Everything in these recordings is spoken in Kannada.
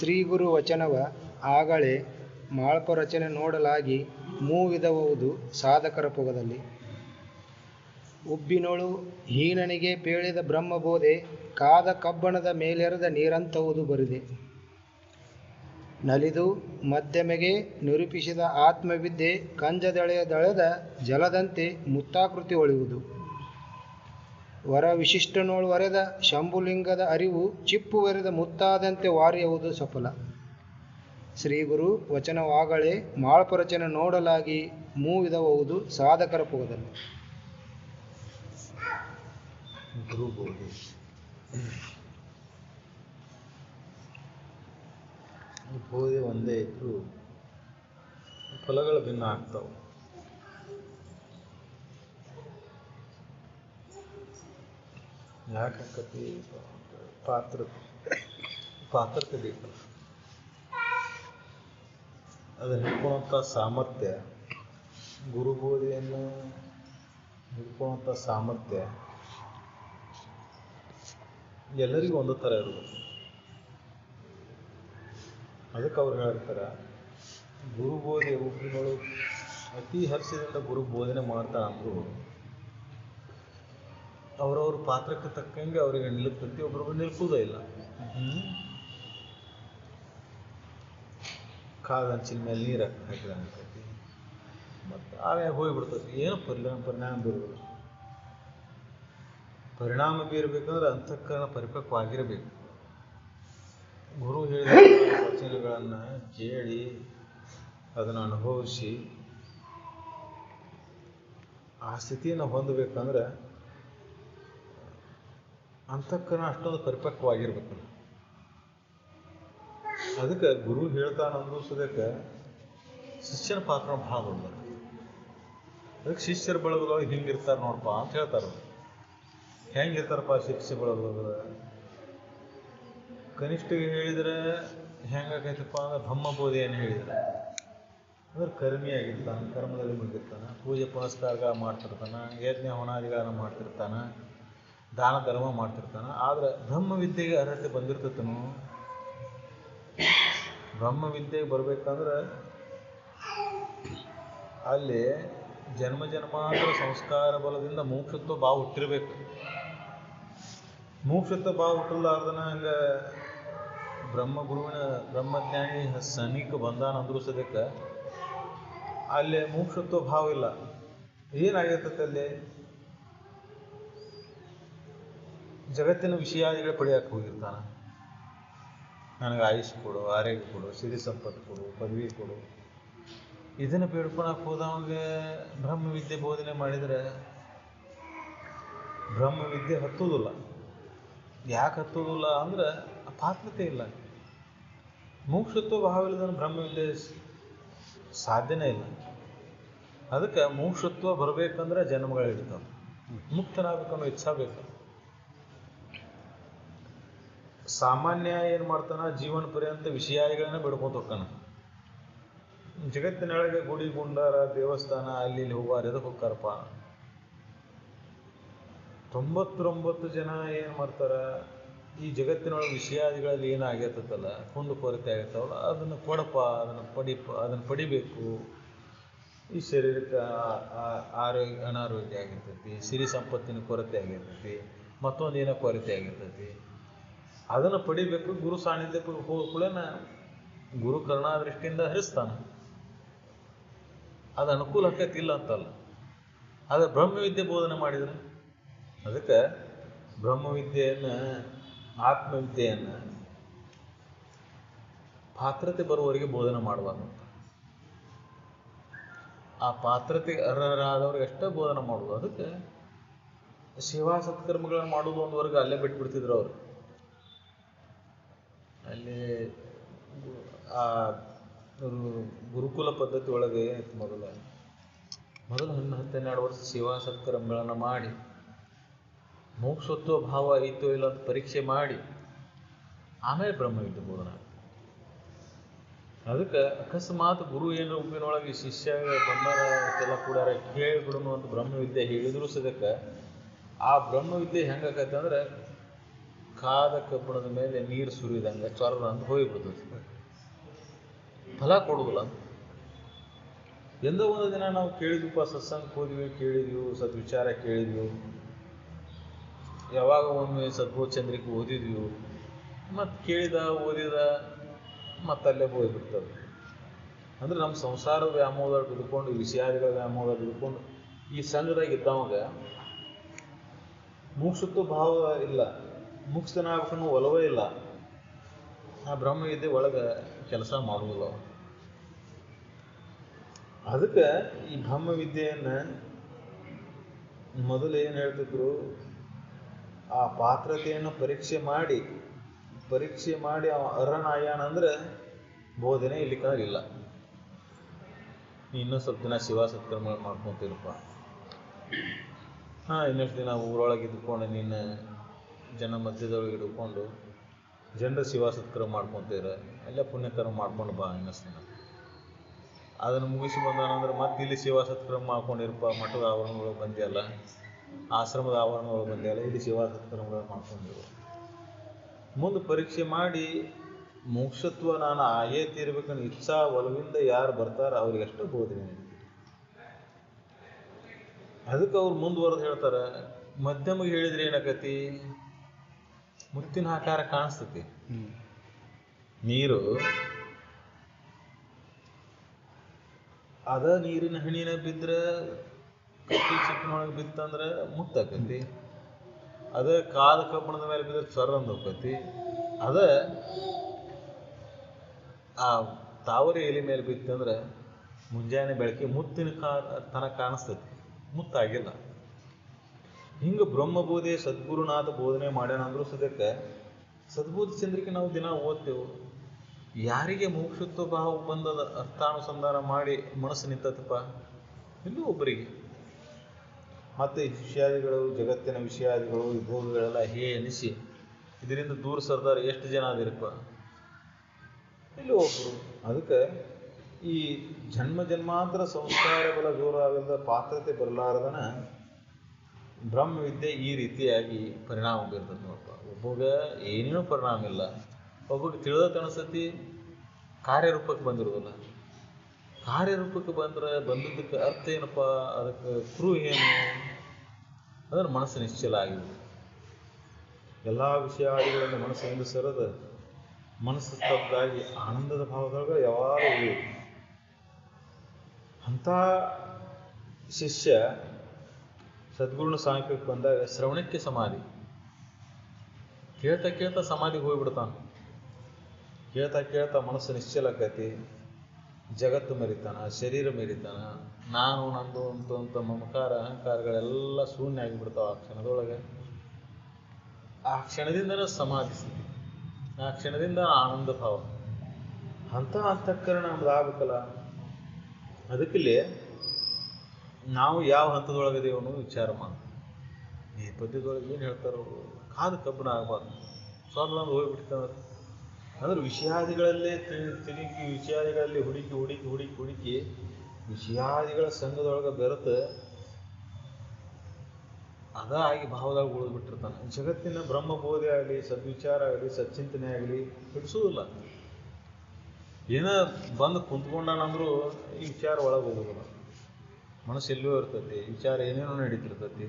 ಶ್ರೀ ಗುರು ವಚನವ ಆಗಲೇ ಮಾಳ್ಪರಚನೆ ನೋಡಲಾಗಿ ಮೂವಿದವುದು ಸಾಧಕರ ಪೊಗದಲ್ಲಿ. ಉಬ್ಬಿನೊಳು ಹೀನನಿಗೆ ಪೇಳಿದ ಬ್ರಹ್ಮಬೋಧೆ ಕಾದ ಕಬ್ಬಣದ ಮೇಲೆರೆದ ನೀರಂತವುದು ಬರಿದೆ. ನಲಿದು ಮಧ್ಯಮೆಗೆ ನಿರೂಪಿಸಿದ ಆತ್ಮವಿದ್ಯೆ ಕಂಜದೆಳೆದ ಜಲದಂತೆ ಮುತ್ತಾಕೃತಿ ಒಳೆಯುವುದು. ವರ ವಿಶಿಷ್ಟನೋಳು ವರೆದ ಶಂಭುಲಿಂಗದ ಅರಿವು ಚಿಪ್ಪುವರೆದ ಮುತ್ತಾದಂತೆ ವಾರಿಯುವುದು ಸಫಲ. ಶ್ರೀ ಗುರು ವಚನವಾಗಲೇ ಮಾಳ್ಪರಚನೆ ನೋಡಲಾಗಿ ಮೂವಿದವುದು ಸಾಧಕರ ಪೊಗದಲ್ಲಿ. ಗುರುಬೋಧಿ ಬೋಧಿ ಒಂದೇ ಇದ್ರು ಫಲಗಳು ಭಿನ್ನ ಆಗ್ತಾವೆ. ಯಾಕಂಕತಿ ಪಾತ್ರತೆ ಬೇಕು. ಅದನ್ನು ಹಿಡ್ಕೊಳ್ಳುವಂಥ ಸಾಮರ್ಥ್ಯ, ಗುರುಬೋಧಿಯನ್ನು ಹಿಡ್ಕೊಳ್ಳುವಂಥ ಸಾಮರ್ಥ್ಯ ಎಲ್ಲರಿಗೂ ಒಂದು ಥರ ಇರಬೇಕು. ಅದಕ್ಕೆ ಅವ್ರು ಹೇಳ್ತಾರೆ, ಗುರುಬೋಧಿ ಒಬ್ಬನೊಳು ಅತಿ ಹರ್ಷದಿಂದ ಗುರು ಬೋಧನೆ ಮಾಡ್ತಾನೆ ಅಂದರು ಅವರವ್ರ ಪಾತ್ರಕ್ಕೆ ತಕ್ಕಂಗೆ ಅವರಿಗೆ ನಿಲ್ಲುತ್ತಂತೆ, ಒಬ್ರೊಬ್ರು ನಿಲ್ಕೋದೇ ಇಲ್ಲ. ಕಾದಂಚಿನ ಮೇಲೆ ನೀರು ಹಾಕಿದ ಅನ್ಕತಿ ಮತ್ತು ಆಮ್ಯಾಗ ಹೋಗಿಬಿಡ್ತೈತಿ. ಏನು ಪರಿಣಾಮ ಬೀರೋದು. ಪರಿಣಾಮ ಬೀರಬೇಕಂದ್ರೆ ಅಂತಃಕರಣ ಪರಿಪಕ್ವಾಗಿರಬೇಕು. ಗುರು ಹೇಳಿದ ವಚನಗಳನ್ನು ಕೇಳಿ ಅದನ್ನು ಅನುಭವಿಸಿ ಆ ಸ್ಥಿತಿಯನ್ನು ಹೊಂದಬೇಕಂದ್ರೆ ಅಂತಃಕರಣ ಅಷ್ಟೊಂದು ಪರಿಪಕ್ವಾಗಿರ್ಬೇಕು. ಅದಕ್ಕೆ ಗುರು ಹೇಳ್ತಾನೆ ಅನ್ನಿಸೋದಕ್ಕೆ ಶಿಷ್ಯನ ಪಾತ್ರ ಭಾಳ ದೊಡ್ಡದ. ಅದಕ್ಕೆ ಶಿಷ್ಯರ ಬಳಗದೊಳಗೆ ಹಿಂಗಿರ್ತಾರೆ ನೋಡಪ್ಪ ಅಂತ ಹೇಳ್ತಾರೆ. ಹೆಂಗಿರ್ತಾರಪ್ಪ ಶಿಷ್ಯ ಬಳಗದೊಳಗೆ? ಕನಿಷ್ಠಗೆ ಹೇಳಿದರೆ ಹೆಂಗಾಗೈತಪ್ಪ ಅಂದ್ರೆ ಬ್ರಹ್ಮಬೋಧಿಯನ್ನು ಹೇಳಿದರೆ ಅಂದ್ರೆ ಕರ್ಮಿಯಾಗಿರ್ತಾನೆ, ಕರ್ಮದಲ್ಲಿ ಮುಗಿರ್ತಾನೆ, ಪೂಜೆ ಪುನಸ್ಕಾರ ಮಾಡ್ತಿರ್ತಾನೆ, ಯಜ್ಞ ಹೊಣಾದಿಗಳನ್ನು ಮಾಡ್ತಿರ್ತಾನೆ, ದಾನ ಧರ್ಮ ಮಾಡ್ತಿರ್ತಾನೆ. ಆದರೆ ಬ್ರಹ್ಮವಿದ್ಯೆಗೆ ಅರ್ಹತೆ ಬಂದಿರ್ತತನು. ಬ್ರಹ್ಮವಿದ್ಯೆಗೆ ಬರಬೇಕಂದ್ರೆ ಅಲ್ಲಿ ಜನ್ಮ ಜನ್ಮಾಂತರ ಸಂಸ್ಕಾರ ಬಲದಿಂದ ಮೋಕ್ಷತ್ವ ಭಾವ ಹುಟ್ಟಿರ್ಬೇಕು. ಮೋಕ್ಷತ್ವ ಭಾವ ಹುಟ್ಟಲಾರ್ದನ ಹಂಗೆ ಬ್ರಹ್ಮಜ್ಞಾನಿ ಸನಿಕ ಬಂದಾನ ಅಂದ್ರೂ ಸದ್ಯಕ್ಕೆ ಅಲ್ಲಿ ಮೋಕ್ಷತ್ವ ಭಾವ ಇಲ್ಲ. ಏನಾಗಿರ್ತದೆ ಅಲ್ಲಿ? ಜಗತ್ತಿನ ವಿಷಯಾದಿಗಳು ಪಡೆಯಕ್ಕೆ ಹೋಗಿರ್ತಾನೆ. ನನಗೆ ಆಯುಷ್ ಕೊಡು, ಆರೋಗ್ಯ ಕೊಡು, ಸಿರಿ ಸಂಪತ್ತು ಕೊಡು, ಪದವಿ ಕೊಡು. ಇದನ್ನು ಬೇಡ್ಕೊಳಕ್ಕೆ ಹೋದವಾಗ ಬ್ರಹ್ಮವಿದ್ಯೆ ಬೋಧನೆ ಮಾಡಿದರೆ ಬ್ರಹ್ಮವಿದ್ಯೆ ಹತ್ತೋದಿಲ್ಲ. ಯಾಕೆ ಹತ್ತೋದಿಲ್ಲ ಅಂದ್ರೆ ಪಾತ್ರತೆ ಇಲ್ಲ. ಮೋಕ್ಷತ್ವ ಭಾವ ಇಲ್ಲದನ್ನು ಬ್ರಹ್ಮವಿದ್ಯೆ ಸಾಧ್ಯನೇ ಇಲ್ಲ. ಅದಕ್ಕೆ ಮೋಕ್ಷತ್ವ ಬರಬೇಕಂದ್ರೆ ಜನ್ಮಗಳು ಹಿಡಿತಾವೆ. ಮುಕ್ತನಾಗಬೇಕನ್ನೋ ಇಚ್ಛಾ ಬೇಕು. ಸಾಮಾನ್ಯ ಏನು ಮಾಡ್ತಾನೆ, ಜೀವನ ಪರ್ಯಂತ ವಿಷಯಾದಿಗಳನ್ನ ಬಿಡ್ಕೊಂತ ಹೋಗ್ತಾನೆ. ಜಗತ್ತಿನೊಳಗೆ ಗುಡಿ ಗುಂಡಾರ ದೇವಸ್ಥಾನ ಅಲ್ಲಿ ಇಲ್ಲಿ ಹೋಗಾರ ಎದಕ್ಕೆ ಹೋಗ್ತಾರಪ್ಪ? 99 ಜನ ಏನು ಮಾಡ್ತಾರೆ, ಈ ಜಗತ್ತಿನೊಳಗೆ ವಿಷಯಾದಿಗಳಲ್ಲಿ ಏನಾಗಿರ್ತದಲ್ಲ, ಕುಂದು ಕೊರತೆ ಆಗಿರ್ತಾವಲ್ಲ, ಅದನ್ನು ಕೊಡಪ್ಪ, ಅದನ್ನು ಪಡಿಬೇಕು. ಈ ಶರೀರಕ್ಕೆ ಅನಾರೋಗ್ಯ ಆಗಿರ್ತೈತಿ, ಸಿರಿ ಸಂಪತ್ತಿನ ಕೊರತೆ ಆಗಿರ್ತೈತಿ, ಮತ್ತೊಂದು ಏನೋ ಕೊರತೆ ಆಗಿರ್ತೈತಿ, ಅದನ್ನು ಪಡಿಬೇಕು. ಗುರು ಸಾನ್ನಿಧ್ಯಕ್ಕೆ ಹೋಗ್ಕೊಳ್ಳೇನ ಗುರು ಕರುಣಾದೃಷ್ಟಿಯಿಂದ ಹರಿಸ್ತಾನೆ. ಅದು ಅನುಕೂಲ ಆಕೈತಿಲ್ಲ ಅಂತಲ್ಲ. ಆದರೆ ಬ್ರಹ್ಮವಿದ್ಯೆ ಬೋಧನೆ ಮಾಡಿದರೆ, ಅದಕ್ಕೆ ಬ್ರಹ್ಮವಿದ್ಯೆಯನ್ನು ಆತ್ಮವಿದ್ಯೆಯನ್ನು ಪಾತ್ರತೆ ಬರುವವರಿಗೆ ಬೋಧನೆ ಮಾಡಬಾರ್ದು. ಆ ಪಾತ್ರತೆಗೆ ಅರ್ಹರಾದವ್ರಿಗೆ ಅಷ್ಟೇ ಬೋಧನೆ ಮಾಡೋದು. ಅದಕ್ಕೆ ಸೇವಾ ಸತ್ಕರ್ಮಗಳನ್ನು ಮಾಡೋದು ಒಂದುವರೆಗೆ ಅಲ್ಲೇ ಬಿಟ್ಬಿಡ್ತಿದ್ರು ಅವರು. ಅಲ್ಲಿ ಆ ಗುರುಕುಲ ಪದ್ಧತಿ ಒಳಗೆ ಮೊದಲು 10-12 ವರ್ಷ ಸೇವಾ ಸತ್ಕರ್ಮಗಳನ್ನು ಮಾಡಿ ಮೋಕ್ಷತ್ವ ಭಾವ ಐತೋ ಇಲ್ಲ ಅಂತ ಪರೀಕ್ಷೆ ಮಾಡಿ ಆಮೇಲೆ ಬ್ರಹ್ಮವಿದ್ಯೆ ಬೋಧನೆ. ಅದಕ್ಕೆ ಅಕಸ್ಮಾತ್ ಗುರು ಏನು ಉಪ್ಪಿನೊಳಗೆ ಶಿಷ್ಯ ಬಂದಾರ ಎಲ್ಲ ಕೂಡ ಕೇಳಿಬಿಡೋನು ಅಂತ ಬ್ರಹ್ಮವಿದ್ಯೆ ಹೇಳಿದ್ರು ಸದಕ್ಕೆ ಆ ಬ್ರಹ್ಮವಿದ್ಯೆ ಹೆಂಗಾಕೈತೆ ಅಂದ್ರೆ ಕಾದ ಕಬ್ಬಣದ ಮೇಲೆ ನೀರು ಸುರಿದಂಗೆ ಚೊರ ಅಂತ ಹೋಗಿಬಿಡ್ತದೆ, ಫಲ ಕೊಡುವುದಿಲ್ಲ. ಎಂದೋ ಒಂದು ದಿನ ನಾವು ಕೇಳಿದ್ವಿಪ್ಪ, ಸತ್ಸಂಗಕ್ಕೆ ಹೋದ್ವಿ, ಕೇಳಿದ್ವಿ, ಸದ್ವಿಚಾರ ಕೇಳಿದ್ವಿ, ಯಾವಾಗ ಒಮ್ಮೆ ಸದ್ಬೋಧ ಚಂದ್ರಿಕೆ ಓದಿದ್ವಿ, ಮತ್ತು ಕೇಳಿದ ಓದಿದ ಮತ್ತಲ್ಲೇ ಹೋಗ್ಬಿಡ್ತದೆ. ಅಂದ್ರೆ ನಮ್ಮ ಸಂಸಾರದ ವ್ಯಾಮೋಹದಲ್ಲಿ ಬಿದ್ದುಕೊಂಡು, ವಿಷಯಾದಿಗಳ ವ್ಯಾಮೋಹದಲ್ಲಿ ಬಿದ್ದುಕೊಂಡು ಈ ಸಂಘದಾಗ ಇದ್ದವಾಗ ಮುಕ್ಷತ್ವ ಭಾವ ಇಲ್ಲ, ಮುಕ್ತನಾಗಬೇಕು ಒಲವೇ ಇಲ್ಲ. ಆ ಬ್ರಹ್ಮವಿದ್ಯೆ ಒಳಗೆ ಕೆಲಸ ಮಾಡುವುದಿಲ್ಲ. ಅದಕ್ಕೆ ಈ ಬ್ರಹ್ಮವಿದ್ಯೆಯನ್ನು ಮೊದಲು ಏನು ಹೇಳ್ತಿದ್ರು, ಆ ಪಾತ್ರತೆಯನ್ನು ಪರೀಕ್ಷೆ ಮಾಡಿ ಅವ ಅರ್ಹನಾಗ್ಯಾನ ಅಂದ್ರೆ ಬೋಧನೆ ಇಲ್ಲಿಕ್ಕಾಗಿಲ್ಲ. ಇನ್ನೂ ಸ್ವಲ್ಪ ದಿನ ಶಿವ ಸತ್ಕರ್ಮ ಮಾಡ್ಕೊತೀರಪ್ಪ, ಇನ್ನಷ್ಟು ದಿನ ಊರೊಳಗೆ ಇದ್ದುಕೊಂಡು ನಿನ್ನ ಜನ ಮಧ್ಯದೊಳಗೆ ಹಿಡ್ಕೊಂಡು ಜನರ ಶಿವ ಸತ್ಕರ್ಮ ಮಾಡ್ಕೊತೀರ, ಅಲ್ಲೇ ಪುಣ್ಯಕರ್ಮ ಮಾಡ್ಕೊಂಡು ಬಾ ಇನ್ನಷ್ಟು ದಿನ. ಅದನ್ನು ಮುಗಿಸಿ ಬಂದಾನಂದ್ರೆ ಮತ್ತೆ ಇಲ್ಲಿ ಶಿವ ಸತ್ಕರ್ಮ ಮಾಡ್ಕೊಂಡಿರಪ್ಪ, ಮಠದ ಆವರಣದೊಳಗೆ ಬಂದಿಯಲ್ಲ, ಆಶ್ರಮದ ಆವರಣದೊಳಗೆ ಬಂದಿಯಲ್ಲ, ಇಲ್ಲಿ ಶಿವ ಸತ್ಕರ್ಮಗಳು ಮಾಡ್ಕೊಂಡಿರು. ಮುಂದೆ ಪರೀಕ್ಷೆ ಮಾಡಿ ಮೋಕ್ಷತ್ವ ನಾನು ಆಗೇ ತೀರ್ಬೇಕನ್ನೋ ಇಚ್ಛಾ ಒಲವಿಂದ ಯಾರು ಬರ್ತಾರ ಅವ್ರಿಗಷ್ಟು ಬೋಧನೆ. ಅದಕ್ಕೆ ಅವ್ರು ಮುಂದುವರೆದು ಹೇಳ್ತಾರೆ, ಮಧ್ಯಮಿಗೆ ಹೇಳಿದ್ರೆ ಏನಾಗತಿ, ಮುತ್ತಿನ ಆಕಾರ ಕಾಣಿಸ್ತತಿ. ನೀರು ಅದ ನೀರಿನ ಹಣಿನ ಬಿದ್ದರೆ ಕಟ್ಟಿ ಚಿಪ್ಪಿನೊಳಗೆ ಬಿತ್ತಂದ್ರೆ ಮುತ್ತಾಕತಿ. ಅದ ಕಾದ ಕಬ್ಬಣದ ಮೇಲೆ ಬಿದ್ದರೆ ಚೊರಂದು ಹೋಗ್ತತಿ. ಅದ ಆ ತಾವರೆ ಎಲೆ ಮೇಲೆ ಬಿತ್ತಂದ್ರೆ ಮುಂಜಾನೆ ಬೆಳಗ್ಗೆ ಮುತ್ತಿನ ತನಕ ಕಾಣಿಸ್ತತಿ, ಮುತ್ತಾಗಿಲ್ಲ. ಹಿಂಗೆ ಬ್ರಹ್ಮಬೋಧೆ ಸದ್ಗುರುನಾಥ ಬೋಧನೆ ಮಾಡ್ಯಾನಂದ್ರೂ ಸದ್ಯಕ್ಕೆ ಸದ್ಬೋಧ ಚಂದ್ರಿಕೆ ನಾವು ದಿನ ಓದ್ತೇವೆ. ಯಾರಿಗೆ ಮೋಕ್ಷತ್ವ ಭಾವ ಬಂದದ ಅರ್ಥಾನುಸಂಧಾನ ಮಾಡಿ ಮನಸ್ಸು ನಿಂತತಪ್ಪ, ಇನ್ನೂ ಒಬ್ಬರಿಗೆ. ಮತ್ತು ಈ ವಿಷಯಾದಿಗಳು, ಜಗತ್ತಿನ ವಿಷಯಾದಿಗಳು, ಈ ಭೋಗಗಳೆಲ್ಲ ಅನಿಸಿ ಇದರಿಂದ ದೂರ ಸರ್ದಾರ ಎಷ್ಟು ಜನ ಅದಿರಪ್ಪ, ಇಲ್ಲಿ ಒಬ್ಬರು. ಅದಕ್ಕೆ ಈ ಜನ್ಮಾಂತರ ಸಂಸ್ಕಾರ ಬಲ ಜೋರಾಗದ ಪಾತ್ರತೆ ಬರಲಾರದನ ಬ್ರಹ್ಮವಿದ್ಯೆ ಈ ರೀತಿಯಾಗಿ ಪರಿಣಾಮ ಬೀರ್ತದೆ ನೋಡಪ್ಪ. ಒಬ್ಬಗ ಏನೇನೂ ಪರಿಣಾಮ ಇಲ್ಲ, ಒಬ್ಬಗೆ ತಿಳಿದ ಅನಿಸ್ತತಿ, ಕಾರ್ಯರೂಪಕ್ಕೆ ಬಂದಿರೋದಿಲ್ಲ. ಕಾರ್ಯರೂಪಕ್ಕೆ ಬಂದದ್ದಕ್ಕೆ ಅರ್ಥ ಏನಪ್ಪ, ಅದಕ್ಕೆ ಕ್ರೂ ಏನು ಅಂದ್ರೆ ಮನಸ್ಸು ನಿಶ್ಚಲ ಆಗಿದೆ. ಎಲ್ಲ ವಿಷಯಾದಿಗಳನ್ನು ಮನಸ್ಸಿನಿಂದ ಸರದ ಮನಸ್ಸು ಸ್ತಬ್ಧಾಗಿ ಆನಂದದ ಭಾವದಾಗ ಯಾವಾಗ ಉಳಿಯುತ್ತೆ. ಅಂಥ ಶಿಷ್ಯ ಸದ್ಗುರುನ ಸಾಂಖ್ಯಕ್ಕೆ ಬಂದಾಗ ಶ್ರವಣಕ್ಕೆ ಸಮಾಧಿ, ಕೇಳ್ತಾ ಸಮಾಧಿಗೆ ಹೋಗ್ಬಿಡ್ತಾನೆ. ಕೇಳ್ತಾ ಮನಸ್ಸು ನಿಶ್ಚಲ ಆಕತಿ, ಜಗತ್ತು ಮೆರಿತಾನ, ಶರೀರ ಮೆರಿತಾನ, ನಾನು ನಂದು ಅಂತ ಮಮಕಾರ ಅಹಂಕಾರಗಳೆಲ್ಲ ಶೂನ್ಯ ಆಗಿಬಿಡ್ತಾವ ಆ ಕ್ಷಣದೊಳಗೆ. ಆ ಕ್ಷಣದಿಂದನೇ ಸಮಾಧಿ ಸ್ಥಿತಿ, ಆ ಕ್ಷಣದಿಂದ ಆನಂದ ಭಾವ. ಅಂಥ ಅಂತಃಕರಣ ನಮ್ದು ಆಗ್ಬೇಕಲ್ಲ. ಅದಕ್ಕಿಲ್ಲಿ ನಾವು ಯಾವ ಹಂತದೊಳಗದೇವು ಅನ್ನೋದು ವಿಚಾರ ಮಾಡಿ. ಈ ಪದ್ಯದೊಳಗೆ ಏನು ಹೇಳ್ತಾರೋ, ಕಾದ ಕಬ್ಬಣ ಆಗಬಾರ್ದು, ಸ್ವಲ್ಪ ಹೋಗ್ಬಿಡ್ತಂದ್ರೆ ಅಂದ್ರೆ ವಿಷಯಾದಿಗಳಲ್ಲೇ ತಿರುಗಿ ವಿಷಯಾದಿಗಳಲ್ಲಿ ಹುಡುಕಿ ವಿಷಯಾದಿಗಳ ಸಂಘದೊಳಗೆ ಬೆರೆತು ಆಗಿ ಭಾವದಾಗ ಉಳಿದ್ಬಿಟ್ಟಿರ್ತಾನೆ. ಜಗತ್ತಿನ ಬ್ರಹ್ಮಬೋಧೆ ಆಗಲಿ, ಸದ್ವಿಚಾರ ಆಗಲಿ, ಸಚ್ಚಿಂತನೆ ಆಗಲಿ ಹಿಡಿಸೋದಿಲ್ಲ. ಏನೋ ಬಂದು ಕುಂತ್ಕೊಂಡಾನಂದ್ರೂ ಈ ವಿಚಾರ ಒಳಗೆ ಹೋಗೋದಿಲ್ಲ. ಮನಸ್ಸು ಎಲ್ಲೋ ಇರ್ತೈತಿ, ವಿಚಾರ ಏನೇನೋ ನಡೀತಿರ್ತೈತಿ.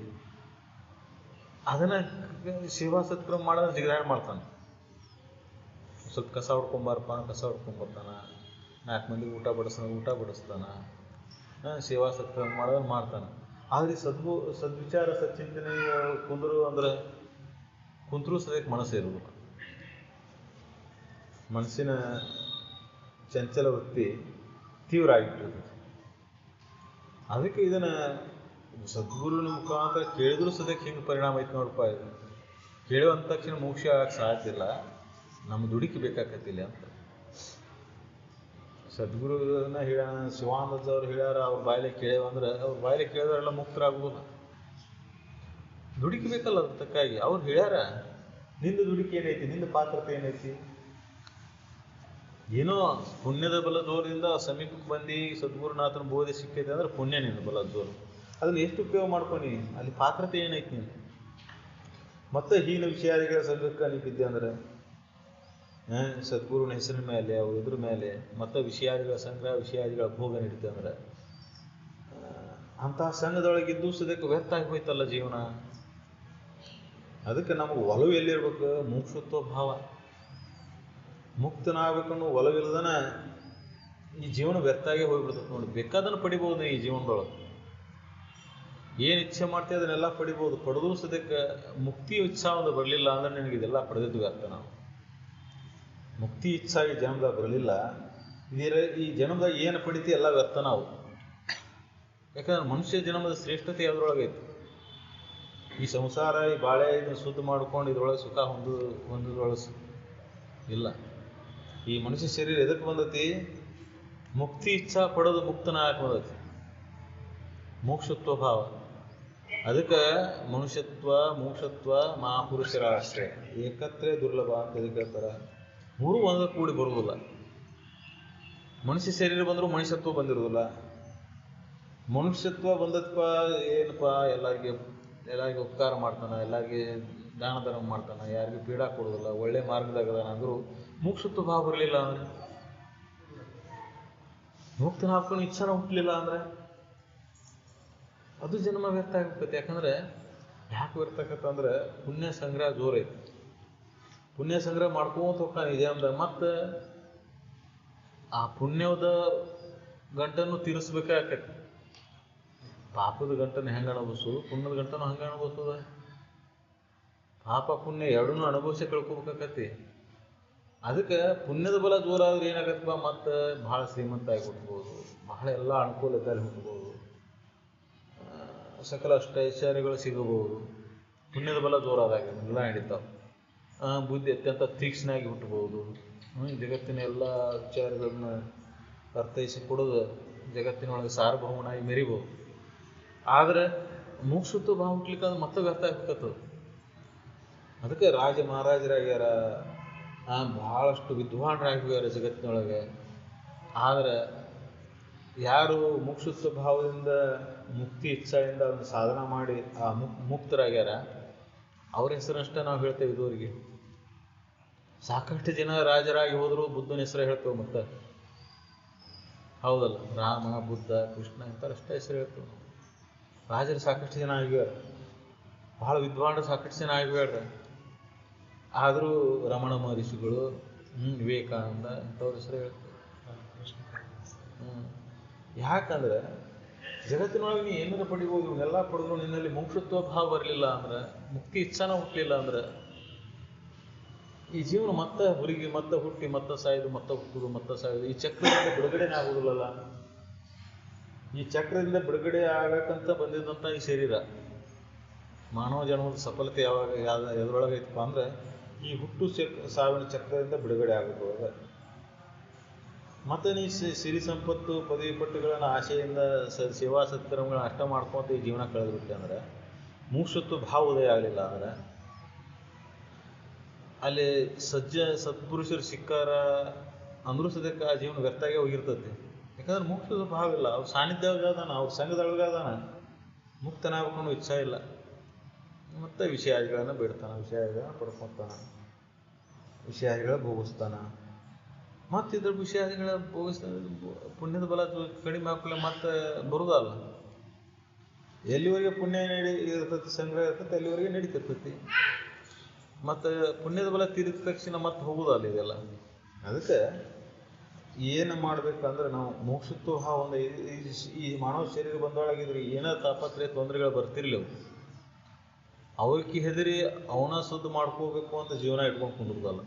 ಅದನ್ನು ಸೇವಾ ಸತ್ಕ್ರಮ ಮಾಡೋದ್ರೆ ಜಿಗಾಡ್ ಮಾಡ್ತಾನೆ. ಸ್ವಲ್ಪ ಕಸ ಹೊಡ್ಕೊಂಬಾರಪ್ಪ, ಕಸ ಹೊಡ್ಕೊಂಬರ್ತಾನ, 4 ಮಂದಿಗೆ ಊಟ ಬಡಿಸ್ತಾನ, ಸೇವಾ ಸತ್ಕ್ರಮ ಮಾಡೋದು ಮಾಡ್ತಾನೆ. ಆದರೆ ಸದ್ವಿಚಾರ ಸಚ್ಚಿಂತನೆ ಕುಂತರೂ ಸದ್ಯಕ್ಕೆ ಮನಸ್ಸು ಇರೋದಿಲ್ಲ. ಮನಸ್ಸಿನ ಚಂಚಲ ವೃತ್ತಿ ತೀವ್ರ ಆಗಿಬಿಟ್ಟಿರ್ತದೆ. ಅದಕ್ಕೆ ಇದನ್ನು ಸದ್ಗುರುವಿನ ಮುಖಾಂತರ ಕೇಳಿದ್ರೂ ಸದ್ಯಕ್ಕೆ ಹಿಂಗೆ ಪರಿಣಾಮ ಐತೆ ನೋಡಪ್ಪ. ಇದು ಕೇಳುವಂಥ ತಕ್ಷಣ ಮೋಕ್ಷ ಆಗಕ್ಕೆ ಸಾಧ್ಯ ಇಲ್ಲ, ನಮ್ಮ ದುಡುಕಿ ಬೇಕಾಕತ್ತಿಲ್ಲ ಅಂತ ಸದ್ಗುರುನ ಹೇಳ್ಯಾನ. ಶಿವಾನಂದವ್ರು ಹೇಳ್ಯಾರ, ಅವ್ರ ಬಾಯಿಲೆ ಕೇಳೇವಂದ್ರೆ ಅವ್ರ ಬಾಯಿಲೆ ಕೇಳಿದ್ರೆಲ್ಲ ಮುಕ್ತರಾಗುವುದಿಲ್ಲ. ದುಡುಕಿ ಬೇಕಲ್ಲ ಅದ್ರ ತಕ್ಕಾಗಿ. ಅವ್ರು ಹೇಳ್ಯಾರ, ನಿಂದ ದುಡುಕಿ ಏನೈತಿ, ನಿಂದ ಪಾತ್ರತೆ ಏನೈತಿ, ಏನೋ ಪುಣ್ಯದ ಬಲ ಜೋರದಿಂದ ಸಮೀಪಕ್ಕೆ ಬಂದು ಸದ್ಗುರುನಾಥನ ಬೋಧೆ ಸಿಕ್ಕೈತೆ ಅಂದ್ರೆ ಪುಣ್ಯ ನಿಂದ ಬಲ ಜೋರು. ಅದನ್ನು ಎಷ್ಟು ಉಪಯೋಗ ಮಾಡ್ಕೊನಿ, ಅಲ್ಲಿ ಪಾತ್ರತೆ ಏನೈತಿ ನೀನು. ಮತ್ತು ಹೀನ ವಿಷಯಾದಿಗಳ ಸಂಘಕ್ಕೆ ನೀವು ಬಿದ್ದೆ ಅಂದ್ರೆ ಸದ್ಗುರುನ ಹೆಸರಿನ ಮೇಲೆ ಅವು ಇದ್ರ ಮೇಲೆ ಮತ್ತು ವಿಷಯಾದಿಗಳ ಸಂಗ್ರಹ ವಿಷಯಾದಿಗಳ ಭೋಗ ನೀಡುತ್ತೆ ಅಂದ್ರೆ ಅಂತಹ ಸಂಘದೊಳಗಿದ್ದು ಸದ್ಯಕ್ಕೆ ವ್ಯರ್ಥ ಆಗಿ ಹೋಯ್ತಲ್ಲ ಜೀವನ. ಅದಕ್ಕೆ ನಮಗೆ ಒಲವು ಎಲ್ಲಿರ್ಬೇಕು? ಮುಕ್ಷತ್ವ ಭಾವ. ಮುಕ್ತನಾಗಬೇಕನ್ನೋ ಒಲವಿಲ್ಲದನ ಈ ಜೀವನ ವ್ಯರ್ಥ ಆಗಿ ಹೋಗ್ಬಿಡ್ತದೆ ನೋಡಿ. ಬೇಕಾದನ್ನು ಪಡಿಬೋದು ಈ ಜೀವನದೊಳಗೆ, ಏನು ಇಚ್ಛೆ ಮಾಡ್ತೀವಿ ಅದನ್ನೆಲ್ಲ ಪಡಿಬೋದು. ಪಡೆದು ಸದ್ಯಕ್ಕೆ ಮುಕ್ತಿ ಇಚ್ಛಾ ಒಂದು ಬರಲಿಲ್ಲ ಅಂದ್ರೆ ನಿನಗೆ ಇದೆಲ್ಲ ಪಡೆದಿದ್ದು ವ್ಯರ್ಥ. ನಾವು ಮುಕ್ತಿ ಇಚ್ಛಾ ಈ ಜನ್ಮದಾಗ ಬರಲಿಲ್ಲ, ಈ ಜನ್ಮದಾಗ ಏನು ಪಡಿತಿ ಎಲ್ಲ ವ್ಯರ್ಥ ನಾವು. ಯಾಕಂದ್ರೆ ಮನುಷ್ಯ ಜನ್ಮದ ಶ್ರೇಷ್ಠತೆ ಅದರೊಳಗೈತಿ. ಈ ಸಂಸಾರ ಈ ಬಾಳೆ ಇದನ್ನು ಶುದ್ಧ ಮಾಡ್ಕೊಂಡು ಇದ್ರೊಳಗೆ ಸುಖ ಹೊಂದೋದ್ರೊಳಗೆ ಇಲ್ಲ. ಈ ಮನುಷ್ಯ ಶರೀರ ಎದಕ್ಕೆ ಬಂದತಿ? ಮುಕ್ತಿ ಇಚ್ಛಾ ಪಡೋದು ಮುಕ್ತನ ಯಾಕೆ ಬಂದತಿ? ಮೋಕ್ಷತ್ವ ಭಾವ. ಅದಕ್ಕೆ ಮನುಷ್ಯತ್ವ ಮೋಕ್ಷತ್ವ ಮಹಾಪುರುಷರ ಆಶ್ರಯ ಏಕತ್ರೇ ದುರ್ಲಭ ಅಂತ ಎದಕ್ಕೆ ಹೇಳ್ತಾರೆ? ಮೂರು ಒಂದ ಕೂಡಿ ಬರುವುದಿಲ್ಲ. ಮನುಷ್ಯ ಶರೀರ ಬಂದರೂ ಮನುಷ್ಯತ್ವ ಬಂದಿರೋದಿಲ್ಲ. ಮನುಷ್ಯತ್ವ ಬಂದತ್ಪ ಏನಪ್ಪ, ಎಲ್ಲರಿಗೆ ಉಪಕಾರ ಮಾಡ್ತಾನೆ, ಎಲ್ಲರಿಗೆ ದಾನ ಧರ್ಮ ಮಾಡ್ತಾನೆ, ಯಾರಿಗೂ ಪೀಡಾ ಕೊಡೋದಿಲ್ಲ, ಒಳ್ಳೆ ಮಾರ್ಗದಾಗದಾನ ಅಂದರೂ ಮುಕ್ಷತ್ವ ಭಾವ ಬರಲಿಲ್ಲ ಅಂದರೆ, ಮುಕ್ತನ ಹಾಕೊಂಡು ಇಚ್ಛಾನ ಹುಟ್ಟಲಿಲ್ಲ ಅಂದರೆ ಅದು ಜನ್ಮ ವ್ಯರ್ಥ ಆಗ್ಬಿಡ್ತೈತೆ. ಯಾಕಂದ್ರೆ ಯಾಕೆ ವ್ಯರ್ಥ ಆಗತ್ತೆ ಅಂದ್ರೆ ಪುಣ್ಯ ಸಂಗ್ರಹ ಜೋರೈತಿ. ಪುಣ್ಯ ಸಂಗ್ರಹ ಮಾಡ್ಕೊಂತ ಹೋಗ್ತಾನೆ ನಿಜ ಅಂದ ಮತ್ತೆ ಆ ಪುಣ್ಯದ ಗಂಟನ್ನು ತೀರಿಸ್ಬೇಕಾಗತ್ತೆ. ಪಾಪದ ಗಂಟನ್ನು ಹೆಂಗೆ ಅನುಭವಿಸೋದು, ಪುಣ್ಯದ ಗಂಟನ್ನು ಹಂಗೆ ಅನುಭವಿಸೋದ. ಪಾಪ ಪುಣ್ಯ ಎರಡನ್ನೂ ಅನುಭವಿಸಿ ಕಳ್ಕೊಬೇಕಾಕತಿ. ಅದಕ್ಕೆ ಪುಣ್ಯದ ಬಲ ಜೋರಾದ್ರೆ ಏನಾಗತ್ತಪ್ಪ, ಮತ್ತು ಭಾಳ ಶ್ರೀಮಂತ ಆಗಿ ಹುಟ್ಬೋದು, ಬಹಳ ಎಲ್ಲ ಅನುಕೂಲದಲ್ಲಿ ಹುಟ್ಬೋದು, ಸಕಲ ಅಷ್ಟೈಶ್ವರ್ಯಗಳು ಸಿಗಬಹುದು. ಪುಣ್ಯದ ಬಲ ಜೋರಾದಾಗ ಎಲ್ಲ ಹಿಡಿತಾವೆ. ಬುದ್ಧಿ ಅತ್ಯಂತ ತೀಕ್ಷ್ಣಾಗಿ ಹುಟ್ಟಬಹುದು. ಜಗತ್ತಿನ ಎಲ್ಲ ವಿಚಾರಗಳನ್ನ ಅರ್ಥೈಸಿ ಕೊಡೋದು, ಜಗತ್ತಿನೊಳಗೆ ಸಾರ್ವಭೌಮನಾಗಿ ಮೆರಿಬೋದು. ಆದರೆ ಮುಕ್ಷತ್ವ ಭಾವ ಹುಟ್ಲಿಕ್ಕೆ ಅದು ಮತ್ತೆ ವ್ಯರ್ಥ ಆಗ್ಬಿಟ್ಟದು. ಅದಕ್ಕೆ ರಾಜ ಮಹಾರಾಜರಾಗ್ಯಾರ, ಭಾಳಷ್ಟು ವಿದ್ವಾಂಸರಾಗ್ಯಾರ ಜಗತ್ತಿನೊಳಗೆ. ಆದರೆ ಯಾರು ಮುಕ್ಷತ್ವ ಭಾವದಿಂದ ಮುಕ್ತಿ ಇಚ್ಛೆಯಿಂದ ಅದನ್ನು ಸಾಧನ ಮಾಡಿ ಆ ಮುಕ್ತರಾಗ್ಯಾರ ಅವ್ರ ಹೆಸರಷ್ಟೇ ನಾವು ಹೇಳ್ತೇವೆ ಇದುವರೆಗೆ. ಸಾಕಷ್ಟು ಜನ ರಾಜರಾಗಿ ಹೋದರೂ ಬುದ್ಧನ ಹೆಸರು ಹೇಳ್ತೇವೆ. ಮತ್ತೆ ಹೌದಲ್ಲ, ರಾಮ ಬುದ್ಧ ಕೃಷ್ಣ ಇಂಥರಷ್ಟೇ ಹೆಸರು ಹೇಳ್ತೇವೆ. ರಾಜರು ಸಾಕಷ್ಟು ಜನ ಆಗ್ಯಾರ, ಬಹಳ ವಿದ್ವಾಂಸರು ಸಾಕಷ್ಟು ಜನ ಆಗ್ಯಾರ. ಆದರೂ ರಮಣ ಮಹರ್ಷಿಗಳು, ವಿವೇಕಾನಂದ ಇಂಥವ್ರ ಹೆಸರು ಹೇಳ್ತೇವೆ. ಯಾಕಂದ್ರೆ ಜಗತ್ತಿನೊಳಗೆ ನೀ ಏನಾರು ಪಡಿಬೋದು, ಇವನ್ನೆಲ್ಲ ಪಡೆದ್ರು ನಿನ್ನಲ್ಲಿ ಮುಕ್ಷತ್ವ ಭಾವ ಬರಲಿಲ್ಲ ಅಂದ್ರೆ, ಮುಕ್ತಿ ಇಚ್ಛಾನ ಹುಟ್ಟಲಿಲ್ಲ ಅಂದ್ರೆ ಈ ಜೀವನ ಮತ್ತೆ ಹುಡುಗಿ ಮತ್ತೆ ಹುಟ್ಟಿ ಮತ್ತೆ ಸಾಯೋದು, ಮತ್ತೆ ಹುಟ್ಟುದು ಮತ್ತೆ ಸಾಯೋದು. ಈ ಚಕ್ರದಿಂದ ಬಿಡುಗಡೆನೇ ಆಗೋದಿಲ್ಲಲ್ಲ. ಈ ಚಕ್ರದಿಂದ ಬಿಡುಗಡೆ ಆಗಕ್ಕಂತ ಬಂದಿದ್ದಂಥ ಈ ಶರೀರ, ಮಾನವ ಜನ್ಮದ ಸಫಲತೆ ಯಾವಾಗ ಎದ್ರೊಳಗೈತಪ್ಪ ಅಂದ್ರೆ ಈ ಹುಟ್ಟು ಸಾವಿನ ಚಕ್ರದಿಂದ ಬಿಡುಗಡೆ ಆಗೋದು. ಮತ್ತು ನೀ ಸಿರಿ ಸಂಪತ್ತು ಪದವಿ ಪಟ್ಟುಗಳನ್ನು ಆಶೆಯಿಂದ ಸೇವಾ ಸತ್ಕರ್ಮಗಳನ್ನ ಅಷ್ಟ ಮಾಡ್ಕೊಂತ ಈ ಜೀವನ ಕಳೆದ್ಬಿಟ್ಟೆ ಅಂದ್ರೆ, ಮುಕ್ಷತ್ವ ಭಾವ ಉದಯ ಆಗಲಿಲ್ಲ ಅಂದ್ರೆ, ಅಲ್ಲಿ ಸತ್ಪುರುಷರು ಸಿಕ್ಕಾರ ಅಂದ್ರೂ ಸದ್ಯಕ್ಕೆ ಆ ಜೀವನ ವ್ಯರ್ಥಾಗೆ ಹೋಗಿರ್ತೈತಿ. ಯಾಕಂದ್ರೆ ಮುಕ್ಷತ್ವ ಭಾವ ಇಲ್ಲ. ಅವ್ರ ಸಾನ್ನಿಧ್ಯವದಾನ, ಅವ್ರ ಸಂಘದೊಳಗಾದಾನ, ಮುಕ್ತನಾಗಬೇಕು ಇಚ್ಛಾ ಇಲ್ಲ. ಮತ್ತು ವಿಷಯಾದಿಗಳನ್ನು ಬಿಡ್ತಾನೆ, ವಿಷಯಾದಿಗಳನ್ನ ಪಡ್ಕೊತಾನ, ವಿಷಯಾದಿಗಳ ಭೋಗಿಸ್ತಾನ. ಮತ್ತು ಇದ್ರ ವಿಷಯಾದಿಗಳ ಭೋಗಿಸ್ತಾನೆ. ಪುಣ್ಯದ ಬಲ ಕಡಿಮೆ ಹಾಕಲೆ ಮತ್ತೆ ಬರುದಲ್ಲ. ಎಲ್ಲಿವರೆಗೆ ಪುಣ್ಯ ಇರ್ತೈತಿ, ಸಂಗ್ರಹ ಇರ್ತೈತಿ, ಅಲ್ಲಿವರೆಗೆ ನಡೀತಿರ್ತೈತಿ. ಮತ್ತು ಪುಣ್ಯದ ಬಲ ತೀರಿದ ತಕ್ಷಣ ಮತ್ತೆ ಹೋಗುದಲ್ಲ ಇದೆಲ್ಲ. ಅದಕ್ಕೆ ಏನು ಮಾಡ್ಬೇಕಂದ್ರೆ ನಾವು ಮೋಕ್ಷತ್ವ ಒಂದು ಈ ಮಾನವ ಶರೀರ ಬಂದೊಳಗಿದ್ರೆ ಏನೋ ತಾಪತ್ರೆ ತೊಂದರೆಗಳು ಬರ್ತಿರ್ಲಿವು. ಅವಕ್ಕೆ ಹೆದರಿ ಅವನ ಶುದ್ಧ ಮಾಡ್ಕೋಬೇಕು ಅಂತ ಜೀವನ ಇಟ್ಕೊಂಡು ಕುಂದಿರ್ದಲ್ಲ.